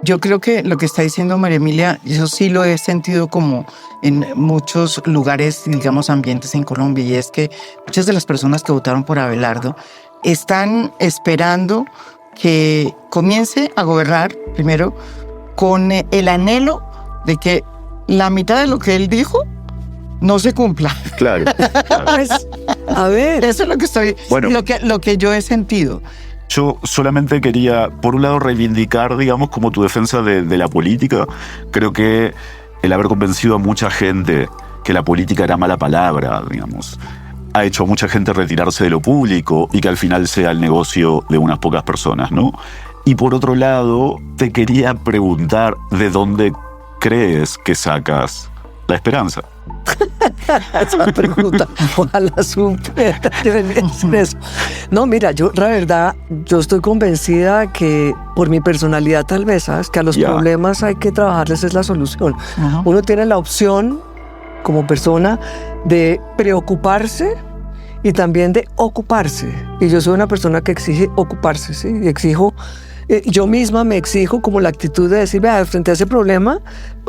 Yo creo que lo que está diciendo María Emilia, yo sí lo he sentido como en muchos lugares, digamos, ambientes en Colombia, y es que muchas de las personas que votaron por Abelardo están esperando que comience a gobernar, primero, con el anhelo de que la mitad de lo que él dijo no se cumpla. Claro. Pues, a ver. Eso es lo que estoy, bueno, lo que yo he sentido. Yo solamente quería, por un lado, reivindicar, digamos, como tu defensa de la política. Creo que el haber convencido a mucha gente que la política era mala palabra, digamos, ha hecho a mucha gente retirarse de lo público y que al final sea el negocio de unas pocas personas, ¿no? Y por otro lado, te quería preguntar de dónde crees que sacas la esperanza. Esa pregunta, ojalá supiera eso. No, mira, yo la verdad, yo estoy convencida que por mi personalidad tal vez, ¿sabes? Que a los problemas hay que trabajarles, es la solución. Uno tiene la opción como persona de preocuparse y también de ocuparse. Y yo soy una persona que exige ocuparse, ¿sí? Y exijo, yo misma me exijo como la actitud de decir, vea, frente a ese problema,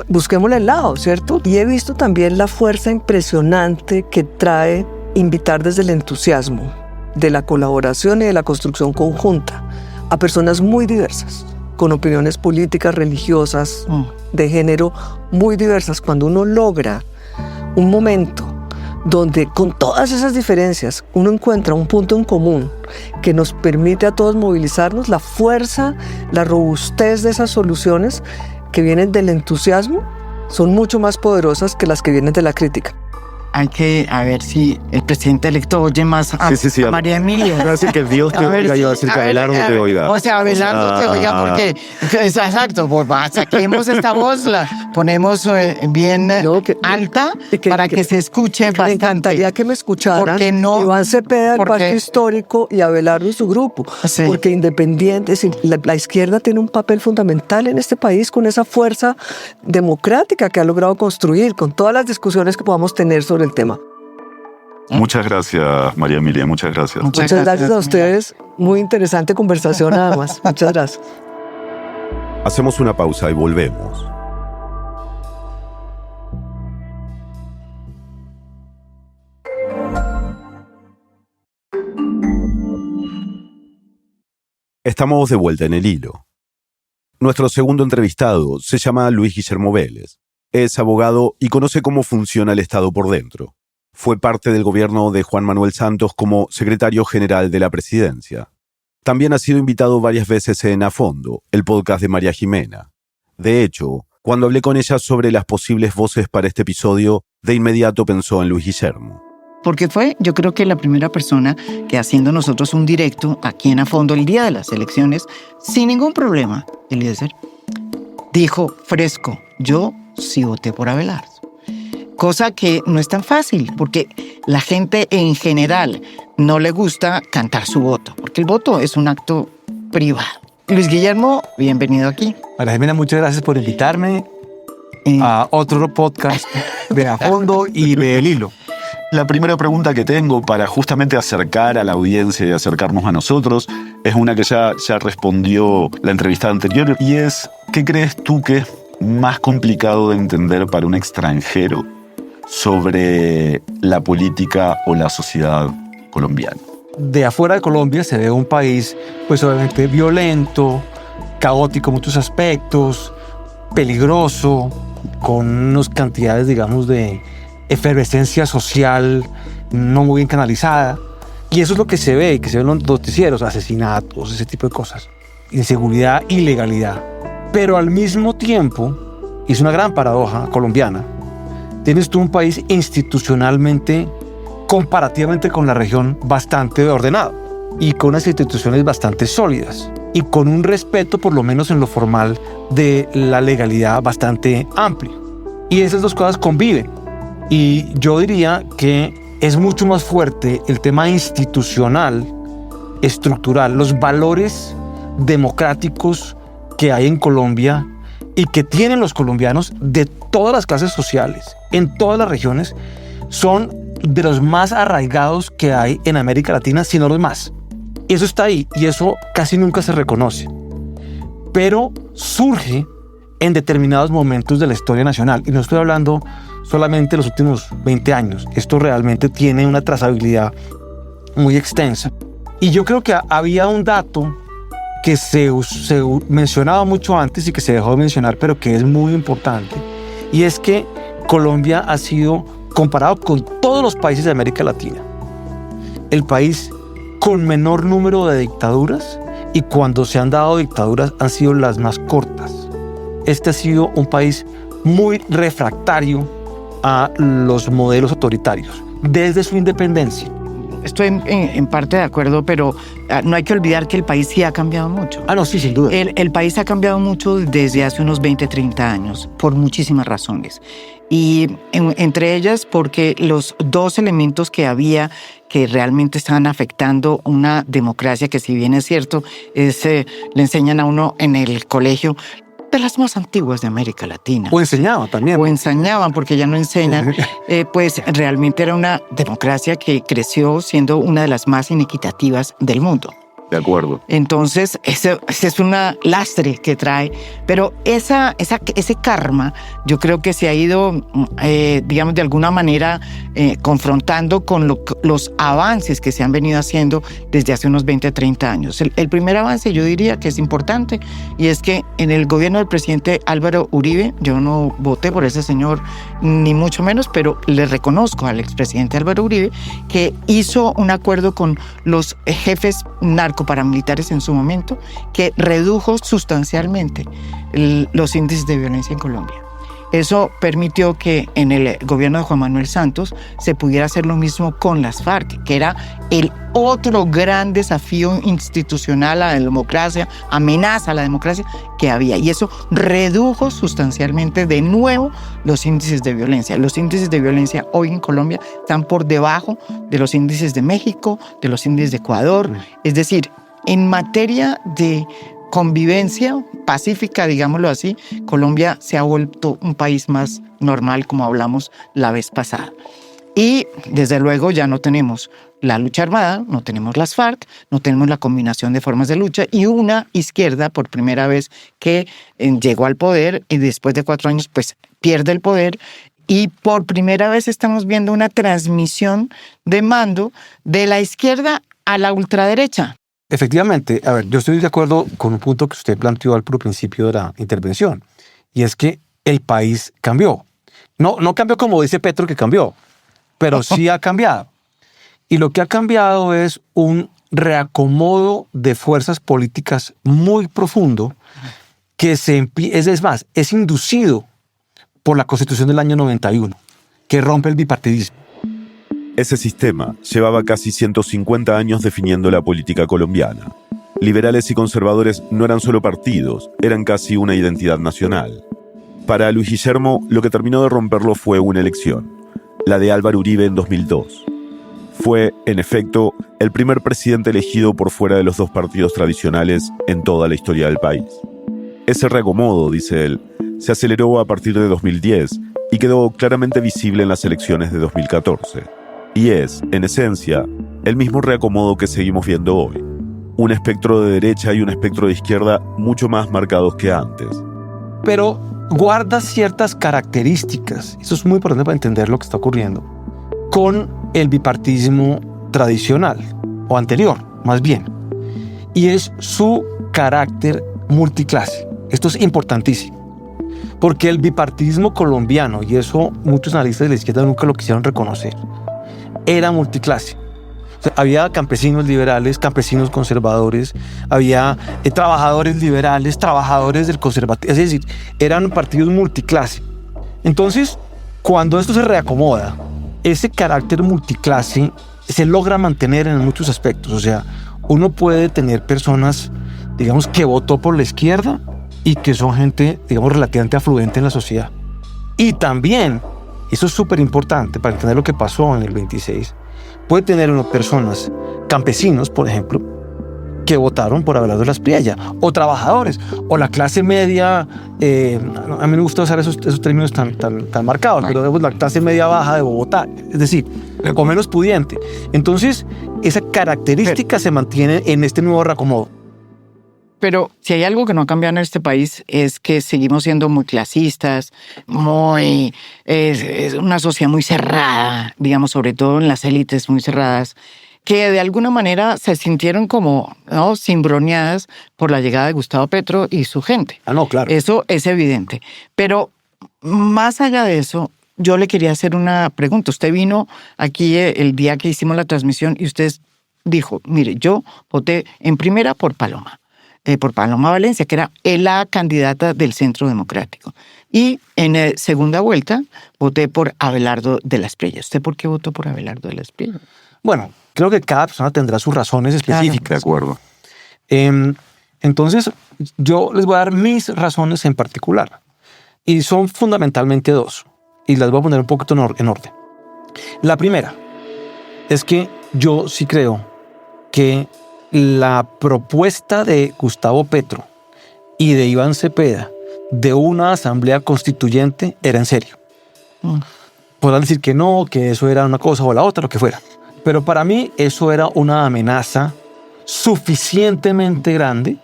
busquémosle el lado, ¿cierto? Y he visto también la fuerza impresionante que trae invitar desde el entusiasmo de la colaboración y de la construcción conjunta a personas muy diversas, con opiniones políticas, religiosas, de género muy diversas. Cuando uno logra un momento donde con todas esas diferencias uno encuentra un punto en común que nos permite a todos movilizarnos, la fuerza, la robustez de esas soluciones que vienen del entusiasmo son mucho más poderosas que las que vienen de la crítica. Hay que, a ver si el presidente electo oye más a María Emilia. Así que Dios te oiga, yo decir que Abelardo te oiga. O sea, Abelardo te oiga, porque es exacto, pues saquemos esta voz, la ponemos bien alta para que se escuche bastante. Me encantaría que me escucharan. Porque no, Iván Cepeda, el Pacto Histórico, y Abelardo y su grupo. Sí. Porque independientes, la izquierda tiene un papel fundamental en este país con esa fuerza democrática que ha logrado construir, con todas las discusiones que podamos tener sobre el tema. Muchas gracias, María Emilia, muchas gracias. Muchas gracias a ustedes. Muy interesante conversación, nada más. Muchas gracias. Hacemos una pausa y volvemos. Estamos de vuelta en el hilo. Nuestro segundo entrevistado se llama Luis Guillermo Vélez. Es abogado y conoce cómo funciona el Estado por dentro. Fue parte del gobierno de Juan Manuel Santos como secretario general de la presidencia. También ha sido invitado varias veces en A Fondo, el podcast de María Jimena. De hecho, cuando hablé con ella sobre las posibles voces para este episodio, de inmediato pensó en Luis Guillermo. Porque fue, yo creo que la primera persona que, haciendo nosotros un directo aquí en A Fondo el día de las elecciones, sin ningún problema, Eliezer, dijo fresco, yo sí voté por Abelardo. Cosa que no es tan fácil, porque la gente en general no le gusta cantar su voto, porque el voto es un acto privado. Luis Guillermo, bienvenido aquí. María Jimena, muchas gracias por invitarme a otro podcast de A Fondo y de El Hilo. La primera pregunta que tengo para justamente acercar a la audiencia y acercarnos a nosotros es una que ya respondió la entrevista anterior, y es, ¿qué crees tú que es más complicado de entender para un extranjero sobre la política o la sociedad colombiana? De afuera de Colombia se ve un país, pues obviamente violento, caótico en muchos aspectos, peligroso, con unas cantidades, digamos, de efervescencia social no muy bien canalizada. Y eso es lo que se ve en los noticieros, asesinatos, ese tipo de cosas, inseguridad, ilegalidad. Pero al mismo tiempo, y es una gran paradoja colombiana, tienes tú un país institucionalmente, comparativamente con la región, bastante ordenado y con unas instituciones bastante sólidas y con un respeto, por lo menos en lo formal, de la legalidad bastante amplio. Y esas dos cosas conviven. Y yo diría que es mucho más fuerte el tema institucional, estructural, los valores democráticos que hay en Colombia y que tienen los colombianos de todas las clases sociales, en todas las regiones, son de los más arraigados que hay en América Latina, si no los más. Eso está ahí y eso casi nunca se reconoce. Pero surge en determinados momentos de la historia nacional. Y no estoy hablando solamente de los últimos 20 años. Esto realmente tiene una trazabilidad muy extensa. Y yo creo que había un dato que se mencionaba mucho antes y que se dejó de mencionar, pero que es muy importante. Y es que Colombia ha sido, comparado con todos los países de América Latina, el país con menor número de dictaduras, y cuando se han dado dictaduras han sido las más cortas. Este ha sido un país muy refractario a los modelos autoritarios desde su independencia. Estoy en parte de acuerdo, pero no hay que olvidar que el país sí ha cambiado mucho. Ah, no, sí, sin duda. El país ha cambiado mucho desde hace unos 20, 30 años, por muchísimas razones. Y entre ellas porque los dos elementos que había que realmente estaban afectando una democracia que, si bien es cierto, le enseñan a uno en el colegio, de las más antiguas de América Latina. O enseñaban también. O enseñaban, porque ya no enseñan. Pues realmente era una democracia que creció siendo una de las más inequitativas del mundo. De acuerdo. Entonces, ese es un lastre que trae. Pero ese karma, yo creo que se ha ido, digamos, de alguna manera confrontando con los avances que se han venido haciendo desde hace unos 20, 30 años. El primer avance, yo diría que es importante, y es que en el gobierno del presidente Álvaro Uribe, yo no voté por ese señor, ni mucho menos, pero le reconozco al expresidente Álvaro Uribe que hizo un acuerdo con los jefes narcoparamilitares en su momento, que redujo sustancialmente los índices de violencia en Colombia. Eso permitió que en el gobierno de Juan Manuel Santos se pudiera hacer lo mismo con las FARC, que era el otro gran desafío institucional a la democracia, amenaza a la democracia que había. Y eso redujo sustancialmente de nuevo los índices de violencia. Los índices de violencia hoy en Colombia están por debajo de los índices de México, de los índices de Ecuador. Es decir, en materia de convivencia pacífica, digámoslo así, Colombia se ha vuelto un país más normal, como hablamos la vez pasada. Y desde luego ya no tenemos la lucha armada, no tenemos las FARC, no tenemos la combinación de formas de lucha, y una izquierda por primera vez que llegó al poder y después de 4 años pues pierde el poder. Y por primera vez estamos viendo una transmisión de mando de la izquierda a la ultraderecha. Efectivamente, a ver, yo estoy de acuerdo con un punto que usted planteó al principio de la intervención, y es que el país cambió. No cambió como dice Petro que cambió, pero sí ha cambiado. Y lo que ha cambiado es un reacomodo de fuerzas políticas muy profundo que es inducido por la Constitución del año 91, que rompe el bipartidismo. Ese sistema llevaba casi 150 años definiendo la política colombiana. Liberales y conservadores no eran solo partidos, eran casi una identidad nacional. Para Luis Guillermo, lo que terminó de romperlo fue una elección, la de Álvaro Uribe en 2002. Fue, en efecto, el primer presidente elegido por fuera de los dos partidos tradicionales en toda la historia del país. Ese reacomodo, dice él, se aceleró a partir de 2010 y quedó claramente visible en las elecciones de 2014. Y es, en esencia, el mismo reacomodo que seguimos viendo hoy. Un espectro de derecha y un espectro de izquierda mucho más marcados que antes. Pero guarda ciertas características, eso es muy importante para entender lo que está ocurriendo, con el bipartidismo tradicional, o anterior, más bien. Y es su carácter multiclase. Esto es importantísimo, porque el bipartidismo colombiano, y eso muchos analistas de la izquierda nunca lo quisieron reconocer, era multiclase. O sea, había campesinos liberales, campesinos conservadores, había trabajadores liberales, trabajadores del conservatismo, es decir, eran partidos multiclase. Entonces, cuando esto se reacomoda, ese carácter multiclase se logra mantener en muchos aspectos. O sea, uno puede tener personas, digamos, que votó por la izquierda y que son gente, digamos, relativamente afluente en la sociedad. Y también, eso es súper importante para entender lo que pasó en el 26, puede tener unas personas, campesinos, por ejemplo, que votaron por Abelardo de la Espriella, o trabajadores, o la clase media, a mí me gusta usar esos términos tan marcados, pero digamos, la clase media baja de Bogotá, es decir, o menos pudiente. Entonces, esa característica se mantiene en este nuevo reacomodo. Pero si hay algo que no ha cambiado en este país es que seguimos siendo muy clasistas, es una sociedad muy cerrada, digamos, sobre todo en las élites muy cerradas, que de alguna manera se sintieron como, ¿no?, cimbroneadas por la llegada de Gustavo Petro y su gente. No, claro. Eso es evidente. Pero más allá de eso, yo le quería hacer una pregunta. Usted vino aquí el día que hicimos la transmisión y usted dijo, mire, yo voté en primera por Paloma Valencia, que era la candidata del Centro Democrático. Y en segunda vuelta voté por Abelardo de la Espriella. ¿Usted por qué votó por Abelardo de la Espriella? Bueno, creo que cada persona tendrá sus razones específicas. Claro. De acuerdo. Entonces, yo les voy a dar mis razones en particular. Y son fundamentalmente dos. Y las voy a poner un poquito en orden. La primera es que yo sí creo que la propuesta de Gustavo Petro y de Iván Cepeda de una asamblea constituyente era en serio. Podrán decir que no, que eso era una cosa o la otra, lo que fuera. Pero para mí eso era una amenaza suficientemente grande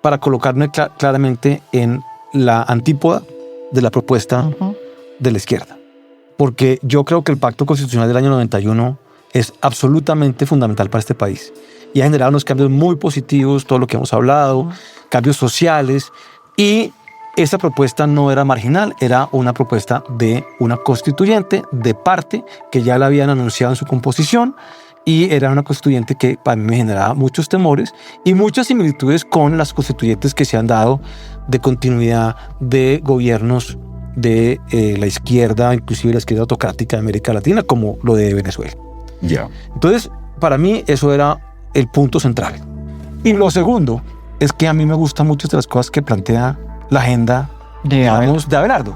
para colocarme claramente en la antípoda de la propuesta de la izquierda. Porque yo creo que el pacto constitucional del año 91 es absolutamente fundamental para este país. Y ha generado unos cambios muy positivos, todo lo que hemos hablado, cambios sociales. Y esa propuesta no era marginal, era una propuesta de una constituyente de parte que ya la habían anunciado en su composición. Y era una constituyente que para mí me generaba muchos temores y muchas similitudes con las constituyentes que se han dado de continuidad de gobiernos de la izquierda, inclusive la izquierda autocrática de América Latina, como lo de Venezuela. Ya. Entonces, para mí eso era el punto central. Y lo segundo es que a mí me gustan muchas de las cosas que plantea la agenda de Abelardo.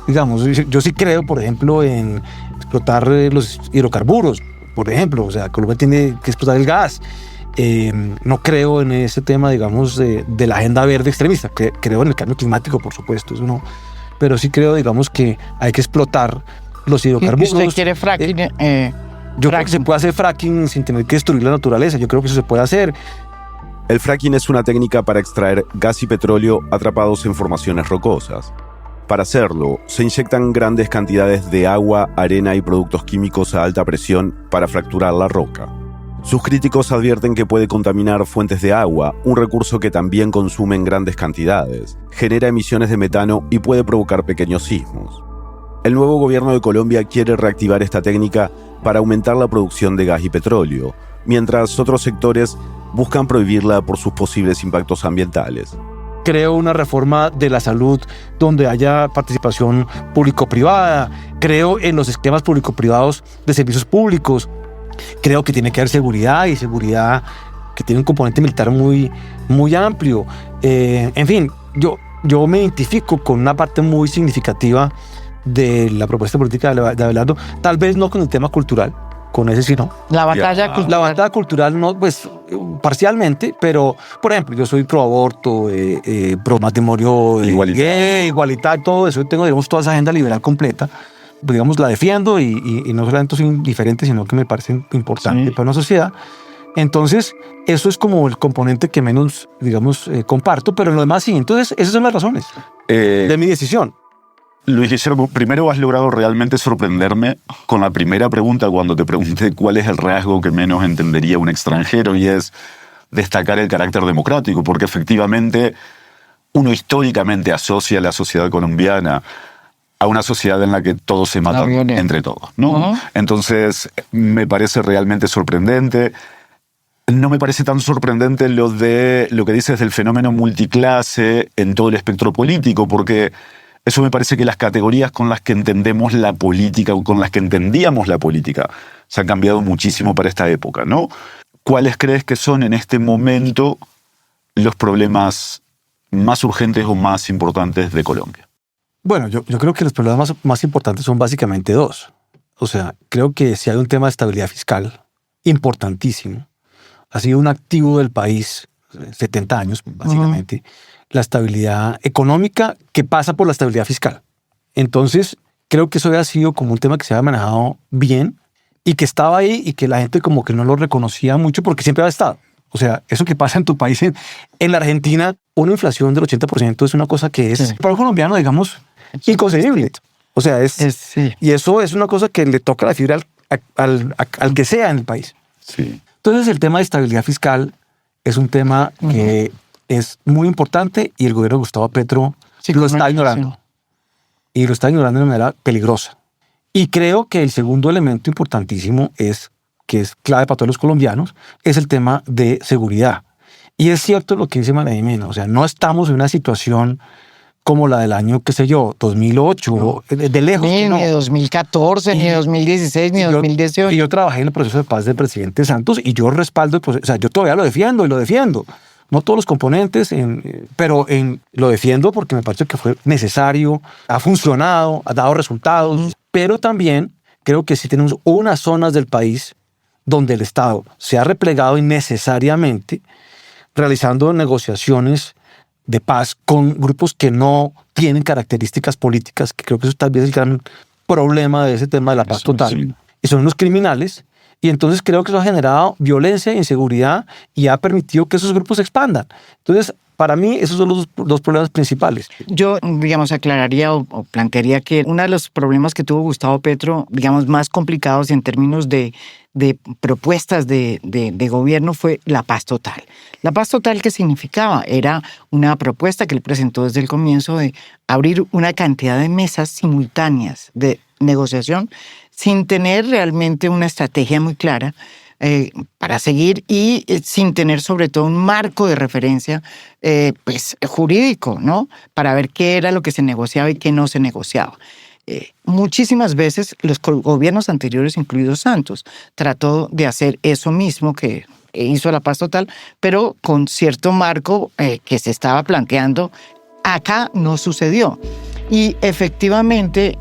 Digamos, yo sí creo, por ejemplo, en explotar los hidrocarburos, por ejemplo. O sea, Colombia tiene que explotar el gas. No creo en ese tema, digamos, de la agenda verde extremista. Creo en el cambio climático, por supuesto, eso no. Pero sí creo, digamos, que hay que explotar los hidrocarburos. ¿Usted quiere fracking? Yo creo que se puede hacer fracking sin tener que destruir la naturaleza. Yo creo que eso se puede hacer. El fracking es una técnica para extraer gas y petróleo atrapados en formaciones rocosas. Para hacerlo, se inyectan grandes cantidades de agua, arena y productos químicos a alta presión para fracturar la roca. Sus críticos advierten que puede contaminar fuentes de agua, un recurso que también consume en grandes cantidades, genera emisiones de metano y puede provocar pequeños sismos. El nuevo gobierno de Colombia quiere reactivar esta técnica para aumentar la producción de gas y petróleo, mientras otros sectores buscan prohibirla por sus posibles impactos ambientales. Creo una reforma de la salud donde haya participación público-privada. Creo en los esquemas público-privados de servicios públicos. Creo que tiene que haber seguridad y seguridad que tiene un componente militar muy, muy amplio. En fin, yo me identifico con una parte muy significativa de la propuesta política de Abelardo, tal vez no con el tema cultural, con ese sí no. La batalla cultural. La batalla cultural no, pues parcialmente, pero por ejemplo, yo soy pro aborto, pro matrimonio gay, igualitario, todo eso. Yo tengo, digamos, toda esa agenda liberal completa. Digamos, la defiendo y no solamente soy indiferente, sino que me parece importante para una sociedad. Entonces, eso es como el componente que menos, digamos, comparto, pero en lo demás sí. Entonces, esas son las razones de mi decisión. Luis Guillermo, primero has logrado realmente sorprenderme con la primera pregunta cuando te pregunté cuál es el rasgo que menos entendería un extranjero, y es destacar el carácter democrático, porque efectivamente uno históricamente asocia la sociedad colombiana a una sociedad en la que todos se matan entre todos, ¿no? Entonces, me parece realmente sorprendente. No me parece tan sorprendente lo que dices del fenómeno multiclase en todo el espectro político, porque eso me parece que las categorías con las que entendemos la política o con las que entendíamos la política se han cambiado muchísimo para esta época, ¿no? ¿Cuáles crees que son en este momento los problemas más urgentes o más importantes de Colombia? Bueno, yo creo que los problemas más importantes son básicamente dos. O sea, creo que si hay un tema de estabilidad fiscal importantísimo, ha sido un activo del país 70 años, básicamente, la estabilidad económica que pasa por la estabilidad fiscal. Entonces, creo que eso había sido como un tema que se había manejado bien y que estaba ahí y que la gente como que no lo reconocía mucho porque siempre había estado. O sea, eso que pasa en tu país, en la Argentina, una inflación del 80% es una cosa que es, para un colombiano, digamos, inconcebible. O sea, y eso es una cosa que le toca la fibra al que sea en el país. Sí. Entonces, el tema de estabilidad fiscal es un tema que es muy importante y el gobierno de Gustavo Petro lo está ignorando. Y lo está ignorando de manera peligrosa. Y creo que el segundo elemento importantísimo que es clave para todos los colombianos, es el tema de seguridad. Y es cierto lo que dice María Jimena, o sea, no estamos en una situación como la del año, qué sé yo, 2008, de lejos. Ni 2014, ni 2016, ni 2018. Y yo trabajé en el proceso de paz del presidente Santos y yo respaldo, o sea, yo todavía lo defiendo y lo defiendo. No todos los componentes, pero lo defiendo porque me parece que fue necesario, ha funcionado, ha dado resultados, pero también creo que sí tenemos unas zonas del país donde el Estado se ha replegado innecesariamente realizando negociaciones de paz con grupos que no tienen características políticas, que creo que eso tal vez es el gran problema de ese tema de la paz total. Sí. Y son unos criminales. Y entonces creo que eso ha generado violencia e inseguridad y ha permitido que esos grupos se expandan. Entonces, para mí, esos son los dos problemas principales. Yo, digamos, aclararía o plantearía que uno de los problemas que tuvo Gustavo Petro, digamos, más complicados en términos de propuestas de gobierno fue la paz total. La paz total, ¿qué significaba? Era una propuesta que él presentó desde el comienzo de abrir una cantidad de mesas simultáneas de negociación sin tener realmente una estrategia muy clara para seguir y sin tener sobre todo un marco de referencia pues, jurídico, ¿no? Para ver qué era lo que se negociaba y qué no se negociaba. Muchísimas veces los gobiernos anteriores, incluido Santos, trató de hacer eso mismo que hizo la paz total, pero con cierto marco que se estaba planteando. Acá no sucedió. Y efectivamente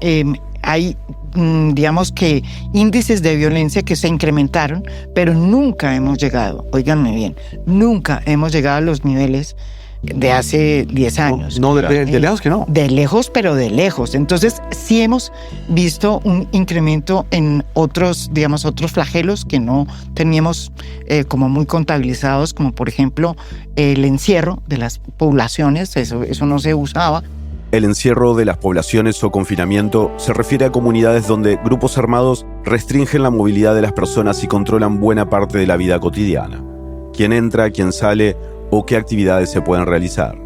hay, digamos que, índices de violencia que se incrementaron, pero nunca hemos llegado, óiganme bien, nunca hemos llegado a los niveles de hace 10 años. No, de lejos que no. De lejos, pero de lejos. Entonces, sí hemos visto un incremento en otros, digamos, otros flagelos que no teníamos como muy contabilizados, como por ejemplo el encierro de las poblaciones, eso no se usaba. el encierro de las poblaciones o confinamiento se refiere a comunidades donde grupos armados restringen la movilidad de las personas y controlan buena parte de la vida cotidiana. Quién entra, quién sale o qué actividades se pueden realizar.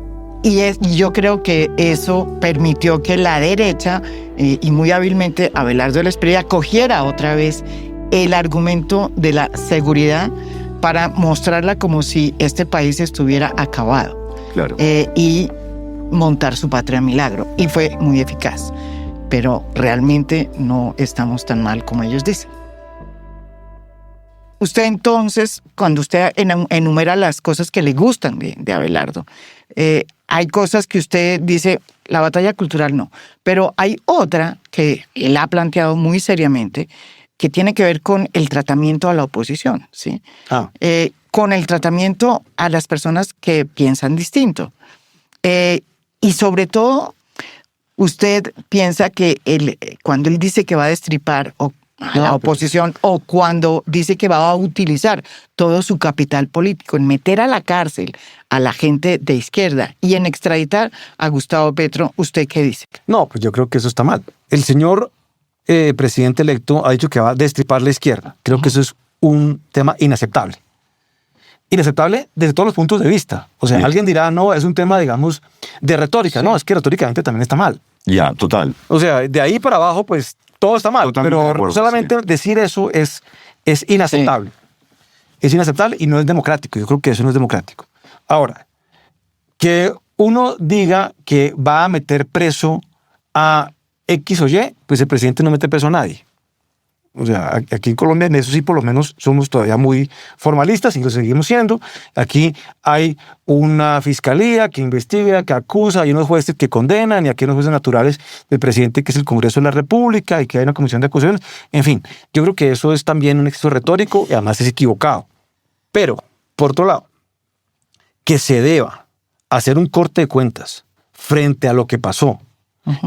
Y yo creo que eso permitió que la derecha, y muy hábilmente Abelardo de la Espriella, cogiera otra vez el argumento de la seguridad para mostrarla como si este país estuviera acabado. Claro. Y montar su patria milagro. Y fue muy eficaz. Pero realmente no estamos tan mal como ellos dicen. Usted entonces, cuando usted enumera las cosas que le gustan de Abelardo, hay cosas que usted dice, la batalla cultural no, pero hay otra que él ha planteado muy seriamente, que tiene que ver con el tratamiento a la oposición, ¿sí? Con el tratamiento a las personas que piensan distinto. Y sobre todo, usted piensa que cuando él dice que va a destripar a la oposición, o cuando dice que va a utilizar todo su capital político en meter a la cárcel a la gente de izquierda y en extraditar a Gustavo Petro, ¿usted qué dice? No, pues yo creo que eso está mal. El señor presidente electo ha dicho que va a destripar la izquierda. Creo que eso es un tema inaceptable. Inaceptable desde todos los puntos de vista. O sea, alguien dirá, no, es un tema, digamos, de retórica. No, es que retóricamente también está mal. Ya, total. O sea, de ahí para abajo, pues, todo está mal. Totalmente de pero acuerdo, solamente decir eso es inaceptable. Es inaceptable y no es democrático. Yo creo que eso no es democrático. Ahora, que uno diga que va a meter preso a X o Y, pues el presidente no mete preso a nadie. O sea, aquí en Colombia en eso sí por lo menos somos todavía muy formalistas y lo seguimos siendo. Aquí hay una fiscalía que investiga, que acusa, hay unos jueces que condenan y aquí hay unos jueces naturales del presidente que es el Congreso de la República y que hay una comisión de acusaciones. En fin, yo creo que eso es también un exceso retórico y además es equivocado. Pero, por otro lado, que se deba hacer un corte de cuentas frente a lo que pasó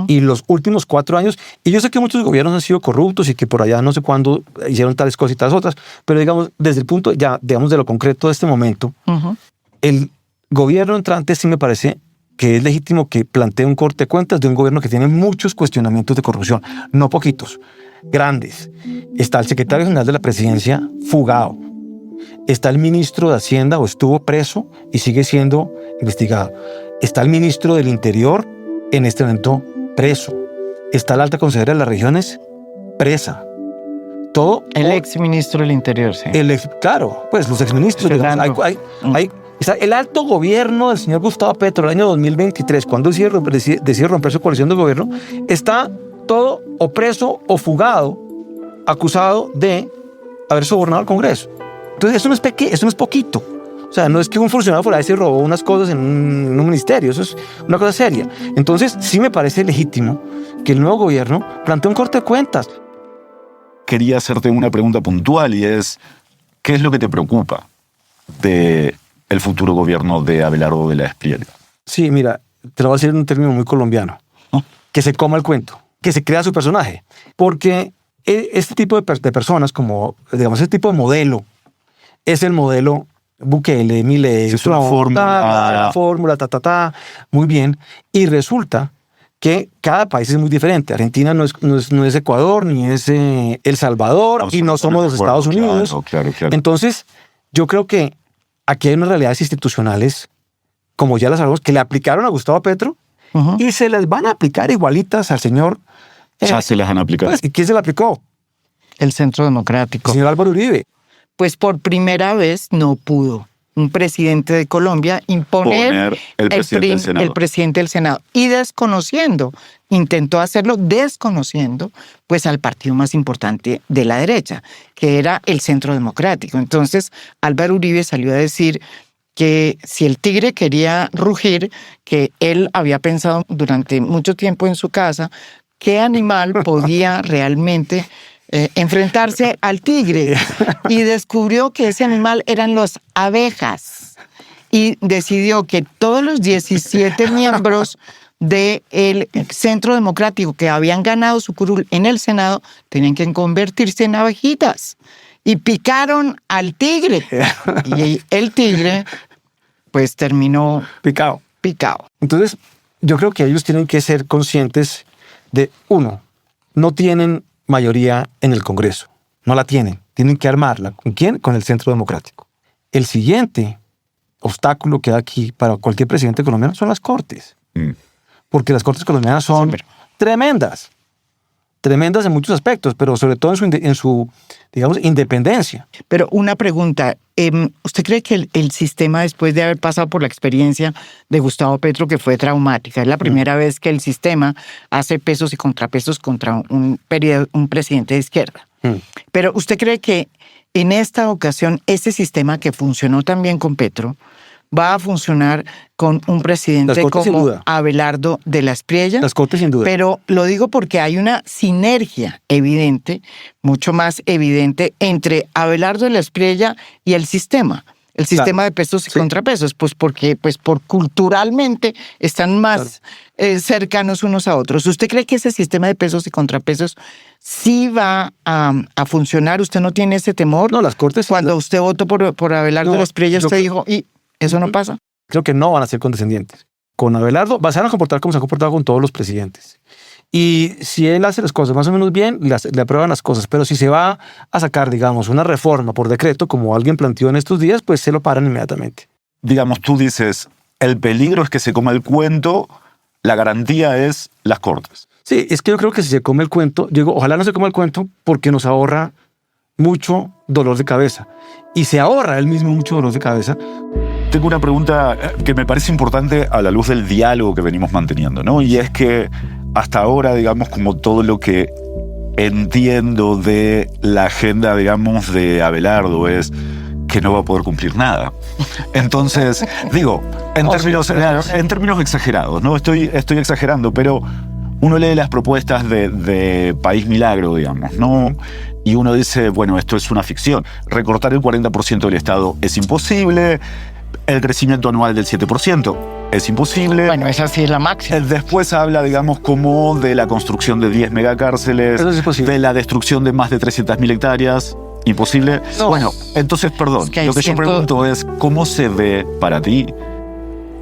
y los últimos 4 años, y yo sé que muchos gobiernos han sido corruptos y que por allá no sé cuándo hicieron tales cosas y tales otras, pero digamos, desde el punto ya, digamos, de lo concreto de este momento, el gobierno entrante sí me parece que es legítimo que plantee un corte de cuentas de un gobierno que tiene muchos cuestionamientos de corrupción, no poquitos, grandes. Está el secretario general de la presidencia fugado. Está el ministro de Hacienda, o estuvo preso y sigue siendo investigado. Está el ministro del Interior, en este momento preso. Está la alta consejera de las regiones presa. Todo. El exministro del Interior, sí. Claro, pues los exministros. Está el alto gobierno del señor Gustavo Petro el año 2023, cuando decide romper su coalición de gobierno, está todo o preso o fugado, acusado de haber sobornado al Congreso. Entonces eso no es poquito. O sea, no es que un funcionario fuera y robó unas cosas en un ministerio, eso es una cosa seria. Entonces, sí me parece legítimo que el nuevo gobierno plantee un corte de cuentas. Quería hacerte una pregunta puntual y es, ¿qué es lo que te preocupa del futuro gobierno de Abelardo de la Espriella? Sí, mira, te lo voy a decir en un término muy colombiano. Que se coma el cuento, que se crea su personaje. Porque este tipo de personas, como, digamos, este tipo de modelo, es el modelo Bukele, Milei, es una fórmula, muy bien. Y resulta que cada país es muy diferente. Argentina no es Ecuador, ni es El Salvador, y no somos los Estados Unidos. Claro. Entonces, yo creo que aquí hay unas realidades institucionales, como ya las sabemos, que le aplicaron a Gustavo Petro, y se las van a aplicar igualitas al señor. Ya se las han aplicado. ¿Y quién se la aplicó? El Centro Democrático. El señor Álvaro Uribe. Pues por primera vez no pudo un presidente de Colombia imponer el presidente del Senado. Y intentó hacerlo desconociendo pues al partido más importante de la derecha, que era el Centro Democrático. Entonces Álvaro Uribe salió a decir que si el tigre quería rugir, que él había pensado durante mucho tiempo en su casa qué animal podía realmente enfrentarse al tigre, y descubrió que ese animal eran las abejas, y decidió que todos los 17 miembros del Centro Democrático que habían ganado su curul en el Senado tenían que convertirse en abejitas, y picaron al tigre, y el tigre pues terminó picado. Picado. Entonces, yo creo que ellos tienen que ser conscientes de, uno, no tienen mayoría en el Congreso. No la tienen. Tienen que armarla. ¿Con quién? Con el Centro Democrático. El siguiente obstáculo que hay aquí para cualquier presidente colombiano son las Cortes. Porque las Cortes colombianas son tremendas. Tremendas en muchos aspectos, pero sobre todo en su digamos, independencia. Pero una pregunta, ¿usted cree que el sistema, después de haber pasado por la experiencia de Gustavo Petro, que fue traumática, es la primera vez que el sistema hace pesos y contrapesos contra un presidente de izquierda? Pero ¿usted cree que en esta ocasión ese sistema que funcionó también con Petro va a funcionar con un presidente como Abelardo de la Espriella? Las Cortes sin duda. Pero lo digo porque hay una sinergia evidente, mucho más evidente, entre Abelardo de la Espriella y el sistema. El sistema de pesos y contrapesos, pues porque culturalmente están más cercanos unos a otros. ¿Usted cree que ese sistema de pesos y contrapesos sí va a funcionar? ¿Usted no tiene ese temor? No, las Cortes... Cuando usted votó por Abelardo de la Espriella, usted dijo, ¿y eso no pasa? Creo que no van a ser condescendientes. Con Abelardo se van a comportar como se han comportado con todos los presidentes. Y si él hace las cosas más o menos bien, le aprueban las cosas. Pero si se va a sacar, digamos, una reforma por decreto, como alguien planteó en estos días, pues se lo paran inmediatamente. Digamos, tú dices, el peligro es que se coma el cuento, la garantía es las Cortes. Sí, es que yo creo que si se come el cuento, ojalá no se coma el cuento porque nos ahorra mucho dolor de cabeza. Y se ahorra él mismo mucho dolor de cabeza. Tengo una pregunta que me parece importante a la luz del diálogo que venimos manteniendo, ¿no? Y es que hasta ahora, digamos, como todo lo que entiendo de la agenda, digamos, de Abelardo es que no va a poder cumplir nada. Entonces, digo, en términos exagerados, ¿no? Estoy exagerando, pero uno lee las propuestas de País Milagro, digamos, ¿no? Y uno dice, bueno, esto es una ficción. Recortar el 40% del Estado es imposible. El crecimiento anual del 7% es imposible. Bueno, esa sí es la máxima. Después habla, digamos, como de la construcción de 10 megacárceles, eso es imposible. De la destrucción de más de 300.000 hectáreas. Imposible. No. Bueno, entonces, perdón, lo que yo pregunto es, ¿cómo se ve para ti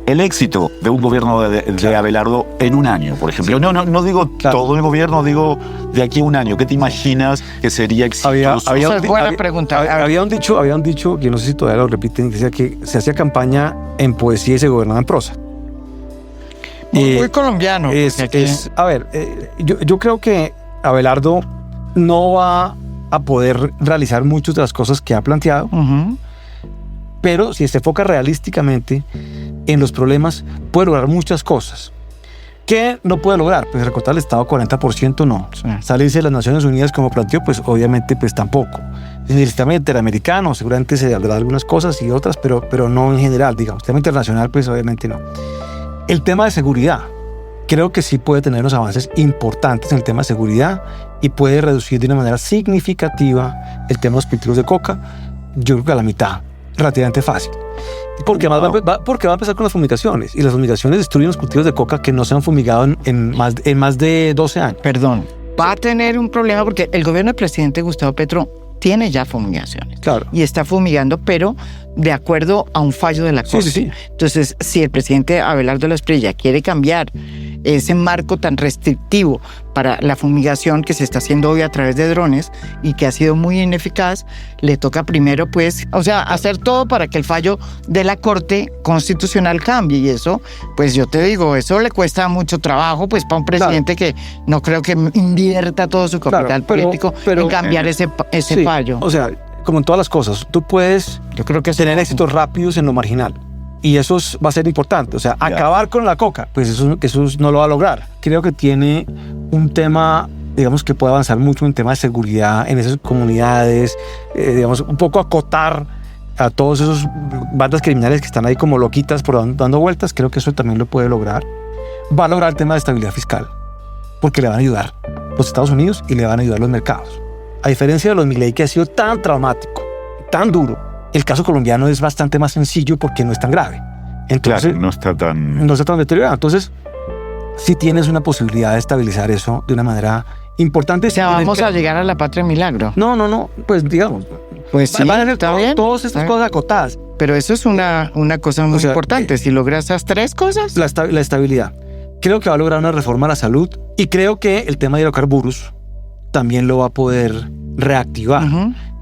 el éxito de un gobierno de Abelardo en un año, por ejemplo? Sí. No digo todo el gobierno, digo de aquí a un año. ¿Qué te imaginas que sería exitoso? Buena pregunta. Había un dicho, que no sé si todavía lo repiten, que decía que se hacía campaña en poesía y se gobernaba en prosa. Muy colombiano. Yo creo que Abelardo no va a poder realizar muchas de las cosas que ha planteado, pero si se enfoca realísticamente en los problemas, puede lograr muchas cosas. ¿Qué no puede lograr? Pues recortar el Estado 40%, no. Sí. Salirse de las Naciones Unidas como planteó, pues obviamente pues tampoco. En el sistema interamericano seguramente se hablará de algunas cosas y otras, pero no en general, digamos. El sistema internacional, pues obviamente no. El tema de seguridad. Creo que sí puede tener unos avances importantes en el tema de seguridad y puede reducir de una manera significativa el tema de los cultivos de coca. Yo creo que a la mitad, relativamente fácil. Porque además va a empezar con las fumigaciones, y las fumigaciones destruyen los cultivos de coca que no se han fumigado en más de 12 años. Perdón, va a tener un problema porque el gobierno del presidente Gustavo Petro tiene ya fumigaciones. Claro. Y está fumigando, pero de acuerdo a un fallo de la Corte. Sí. Entonces, si el presidente Abelardo de la Espriella quiere cambiar ese marco tan restrictivo para la fumigación que se está haciendo hoy a través de drones y que ha sido muy ineficaz, le toca primero, pues, hacer todo para que el fallo de la Corte Constitucional cambie. Y eso, pues yo te digo, eso le cuesta mucho trabajo, pues, para un presidente que no creo que invierta todo su capital político en cambiar ese fallo. O sea, como en todas las cosas, tú puedes tener éxitos rápidos en lo marginal. Y eso va a ser importante. O sea, acabar con la coca, pues eso no lo va a lograr. Creo que tiene un tema, digamos, que puede avanzar mucho en tema de seguridad en esas comunidades, digamos, un poco acotar a todos esos bandas criminales que están ahí como loquitas por dando vueltas. Creo que eso también lo puede lograr. Va a lograr el tema de estabilidad fiscal, porque le van a ayudar los Estados Unidos y le van a ayudar los mercados. A diferencia de los Milei, que ha sido tan traumático, tan duro, el caso colombiano es bastante más sencillo porque no es tan grave. Entonces, claro, no está tan deteriorado. Entonces, sí tienes una posibilidad de estabilizar eso de una manera importante. O sea, vamos a llegar a la patria milagro. No, pues digamos. Pues sí, van a ser está bien. Todas estas cosas acotadas. Pero eso es una cosa muy importante. Si logras esas tres cosas. La estabilidad. Creo que va a lograr una reforma a la salud y creo que el tema de hidrocarburos también lo va a poder reactivar.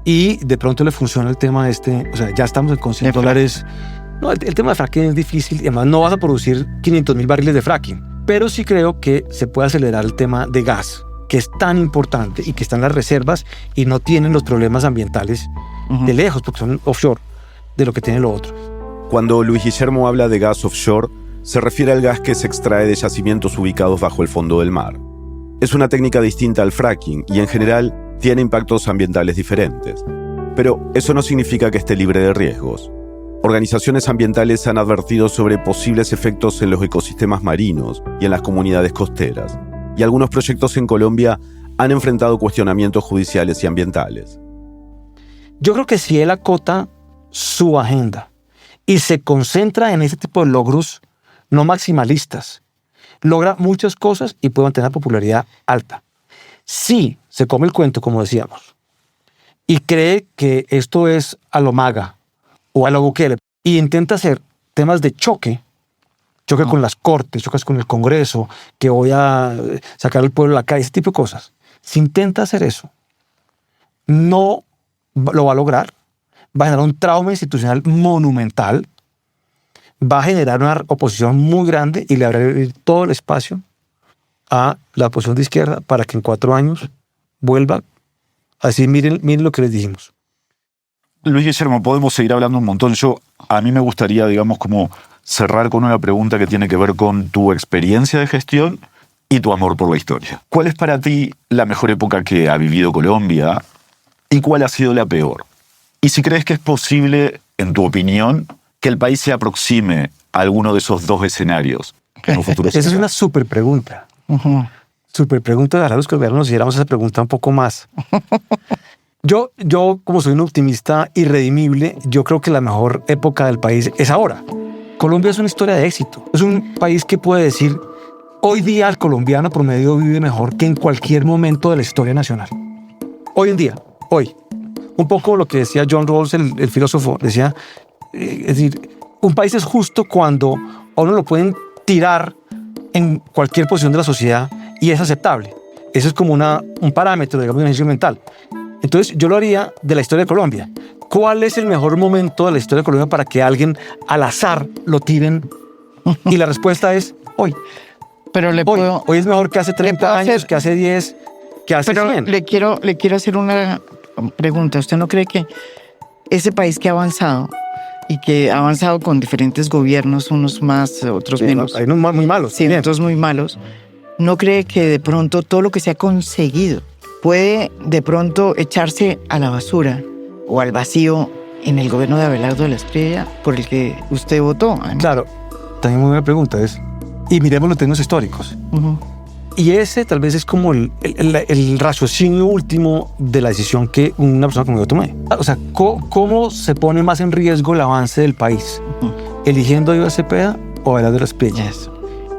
Y de pronto le funciona el tema o sea, ya estamos en $100. No, el tema de fracking es difícil y además no vas a producir 500,000 barriles de fracking, pero sí creo que se puede acelerar el tema de gas, que es tan importante y que están las reservas y no tienen los problemas ambientales de lejos, porque son offshore, de lo que tiene lo otro. Cuando Luis Guillermo habla de gas offshore, se refiere al gas que se extrae de yacimientos ubicados bajo el fondo del mar. Es una técnica distinta al fracking y en general tiene impactos ambientales diferentes. Pero eso no significa que esté libre de riesgos. Organizaciones ambientales han advertido sobre posibles efectos en los ecosistemas marinos y en las comunidades costeras. Y algunos proyectos en Colombia han enfrentado cuestionamientos judiciales y ambientales. Yo creo que si él acota su agenda y se concentra en ese tipo de logros no maximalistas, logra muchas cosas y puede mantener popularidad alta. Si se come el cuento, como decíamos, y cree que esto es a lo MAGA o a lo Bukele, y intenta hacer temas de choque con las cortes, chocas con el Congreso, que voy a sacar al pueblo a la calle, ese tipo de cosas. Si intenta hacer eso, no lo va a lograr, va a generar un trauma institucional monumental, va a generar una oposición muy grande y le abrirá todo el espacio a la oposición de izquierda para que en 4 años vuelva a decir, miren lo que les dijimos. Luis Guillermo, podemos seguir hablando un montón. A mí me gustaría, digamos, como cerrar con una pregunta que tiene que ver con tu experiencia de gestión y tu amor por la historia. ¿Cuál es para ti la mejor época que ha vivido Colombia y cuál ha sido la peor? Y si crees que es posible, en tu opinión, que el país se aproxime a alguno de esos 2 escenarios en un futuro. Esa es una súper pregunta. Súper pregunta. Ojalá los colombianos nos hiciéramos esa pregunta un poco más. Yo, como soy un optimista irredimible, yo creo que la mejor época del país es ahora. Colombia es una historia de éxito. Es un país que puede decir, hoy día el colombiano promedio vive mejor que en cualquier momento de la historia nacional. Hoy en día, hoy. Un poco lo que decía John Rawls, el filósofo, decía, es decir, un país es justo cuando a uno lo pueden tirar en cualquier posición de la sociedad y es aceptable. Eso es como un parámetro, digamos, de un ejercicio mental. Entonces, yo lo haría de la historia de Colombia. ¿Cuál es el mejor momento de la historia de Colombia para que alguien al azar lo tiren? Y la respuesta es hoy. Pero hoy es mejor que hace 30 años, que hace 10, que hace 100. Le quiero hacer una pregunta. ¿Usted no cree que ese país que ha avanzado y que ha avanzado con diferentes gobiernos, unos más, otros menos? Hay unos muy malos. Sí, otros muy malos. ¿No cree que de pronto todo lo que se ha conseguido puede de pronto echarse a la basura o al vacío en el gobierno de Abelardo de la Espriella por el que usted votó, ¿no? Claro, también muy buena pregunta es, y miremos los términos históricos. Y ese tal vez es como el raciocinio último de la decisión que una persona como yo tomé. O sea, ¿cómo se pone más en riesgo el avance del país? ¿Eligiendo a Iván Cepeda o a Abelardo de la Espriella?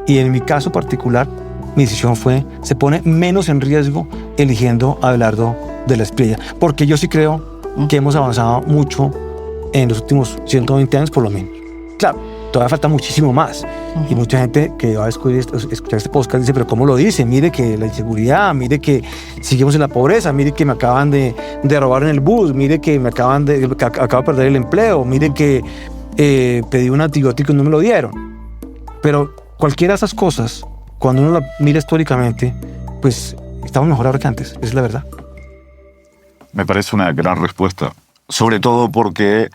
Y en mi caso particular, mi decisión se pone menos en riesgo eligiendo a Abelardo de la Espriella, porque yo sí creo que hemos avanzado mucho en los últimos 120 años por lo menos. Claro, todavía falta muchísimo más. Y mucha gente que va a escuchar este podcast dice, pero ¿cómo lo dice? Mire que la inseguridad, mire que seguimos en la pobreza, mire que me acaban de robar en el bus, mire que acabo de perder el empleo, mire que pedí un antibiótico y no me lo dieron. Pero cualquiera de esas cosas, cuando uno la mira históricamente, pues estamos mejor ahora que antes, esa es la verdad. Me parece una gran respuesta, sobre todo porque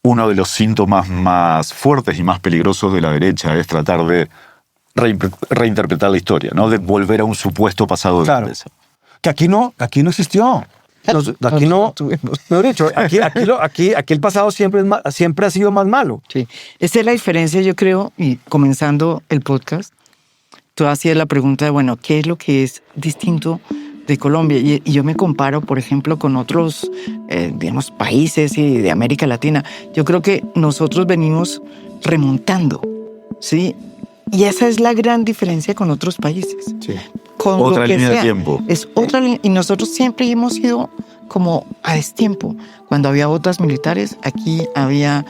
uno de los síntomas más fuertes y más peligrosos de la derecha es tratar de reinterpretar la historia, ¿no? De volver a un supuesto pasado de grandeza. Que aquí no existió. Aquí no, mejor dicho, aquí el pasado siempre ha sido más malo. Sí. Esta es la diferencia, yo creo, y comenzando el podcast, tú hacías la pregunta de, bueno, ¿qué es lo que es distinto de Colombia? Y yo me comparo, por ejemplo, con otros, digamos, países de América Latina. Yo creo que nosotros venimos remontando, ¿sí? Y esa es la gran diferencia con otros países. Sí. Con otra lo que línea sea. de tiempo. Es otra línea. Y nosotros siempre hemos ido como a destiempo. Cuando había botas militares, aquí había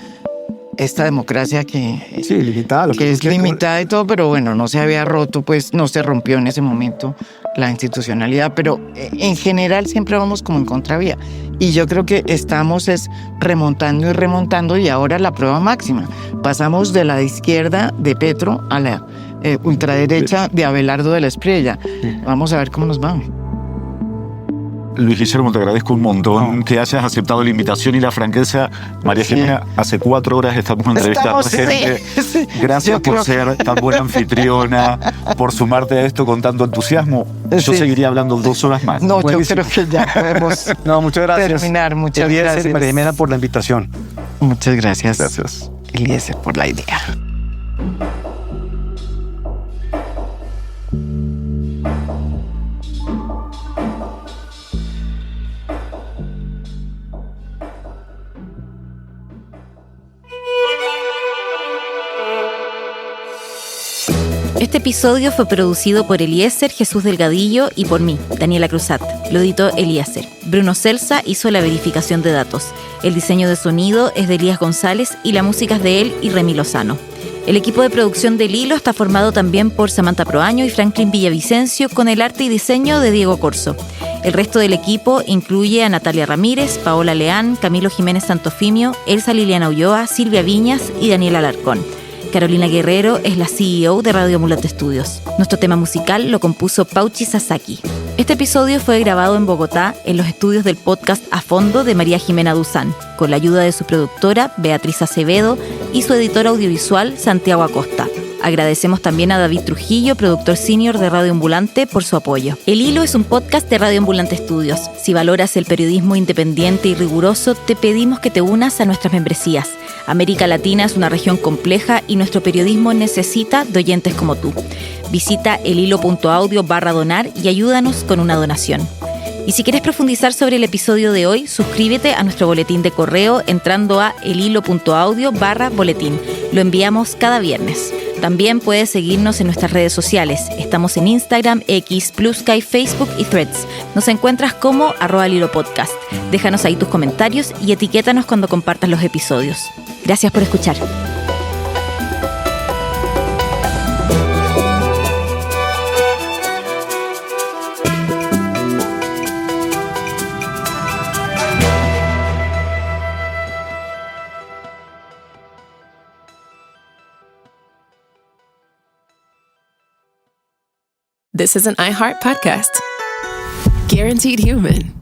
esta democracia que, sí, limitada, que es limitada y todo, pero bueno, no se había roto, pues no se rompió en ese momento la institucionalidad, pero en general siempre vamos como en contravía. Y yo creo que estamos remontando y ahora la prueba máxima. Pasamos de la izquierda de Petro a la ultraderecha de Abelardo de la Espriella. Vamos a ver cómo nos va. Luis Guillermo, te agradezco un montón que hayas aceptado la invitación y la franqueza. María Jimena, hace 4 horas estamos entrevistando gente. Sí. Gracias por ser tan buena anfitriona, por sumarte a esto con tanto entusiasmo. Yo seguiría hablando 2 horas más. No, buenísimo. Yo creo que ya podemos muchas gracias. Terminar. Muchas gracias. María Jimena, por la invitación. Muchas gracias. Gracias. Eliezer, por la idea. Este episodio fue producido por Eliezer Jesús Delgadillo y por mí, Daniela Cruzat. Lo editó Eliezer. Bruno Celsa hizo la verificación de datos. El diseño de sonido es de Elías González y la música es de él y Remy Lozano. El equipo de producción del Hilo está formado también por Samantha Proaño y Franklin Villavicencio, con el arte y diseño de Diego Corso. El resto del equipo incluye a Natalia Ramírez, Paola Leán, Camilo Jiménez Santofimio, Elsa Liliana Ulloa, Silvia Viñas y Daniela Alarcón. Carolina Guerrero es la CEO de Radio Ambulante Studios. Nuestro tema musical lo compuso Pauchi Sasaki. Este episodio fue grabado en Bogotá, en los estudios del podcast A Fondo de María Jimena Duzán, con la ayuda de su productora, Beatriz Acevedo, y su editor audiovisual, Santiago Acosta. Agradecemos también a David Trujillo, productor senior de Radio Ambulante, por su apoyo. El Hilo es un podcast de Radio Ambulante Studios. Si valoras el periodismo independiente y riguroso, te pedimos que te unas a nuestras membresías. América Latina es una región compleja y nuestro periodismo necesita de oyentes como tú. Visita elhilo.audio/donar y ayúdanos con una donación. Y si quieres profundizar sobre el episodio de hoy, suscríbete a nuestro boletín de correo entrando a elhilo.audio/boletín. Lo enviamos cada viernes. También puedes seguirnos en nuestras redes sociales. Estamos en Instagram, X, Blue Sky, Facebook y Threads. Nos encuentras como @LiloPodcast. Déjanos ahí tus comentarios y etiquétanos cuando compartas los episodios. Gracias por escuchar. This is an iHeart podcast. Guaranteed Human.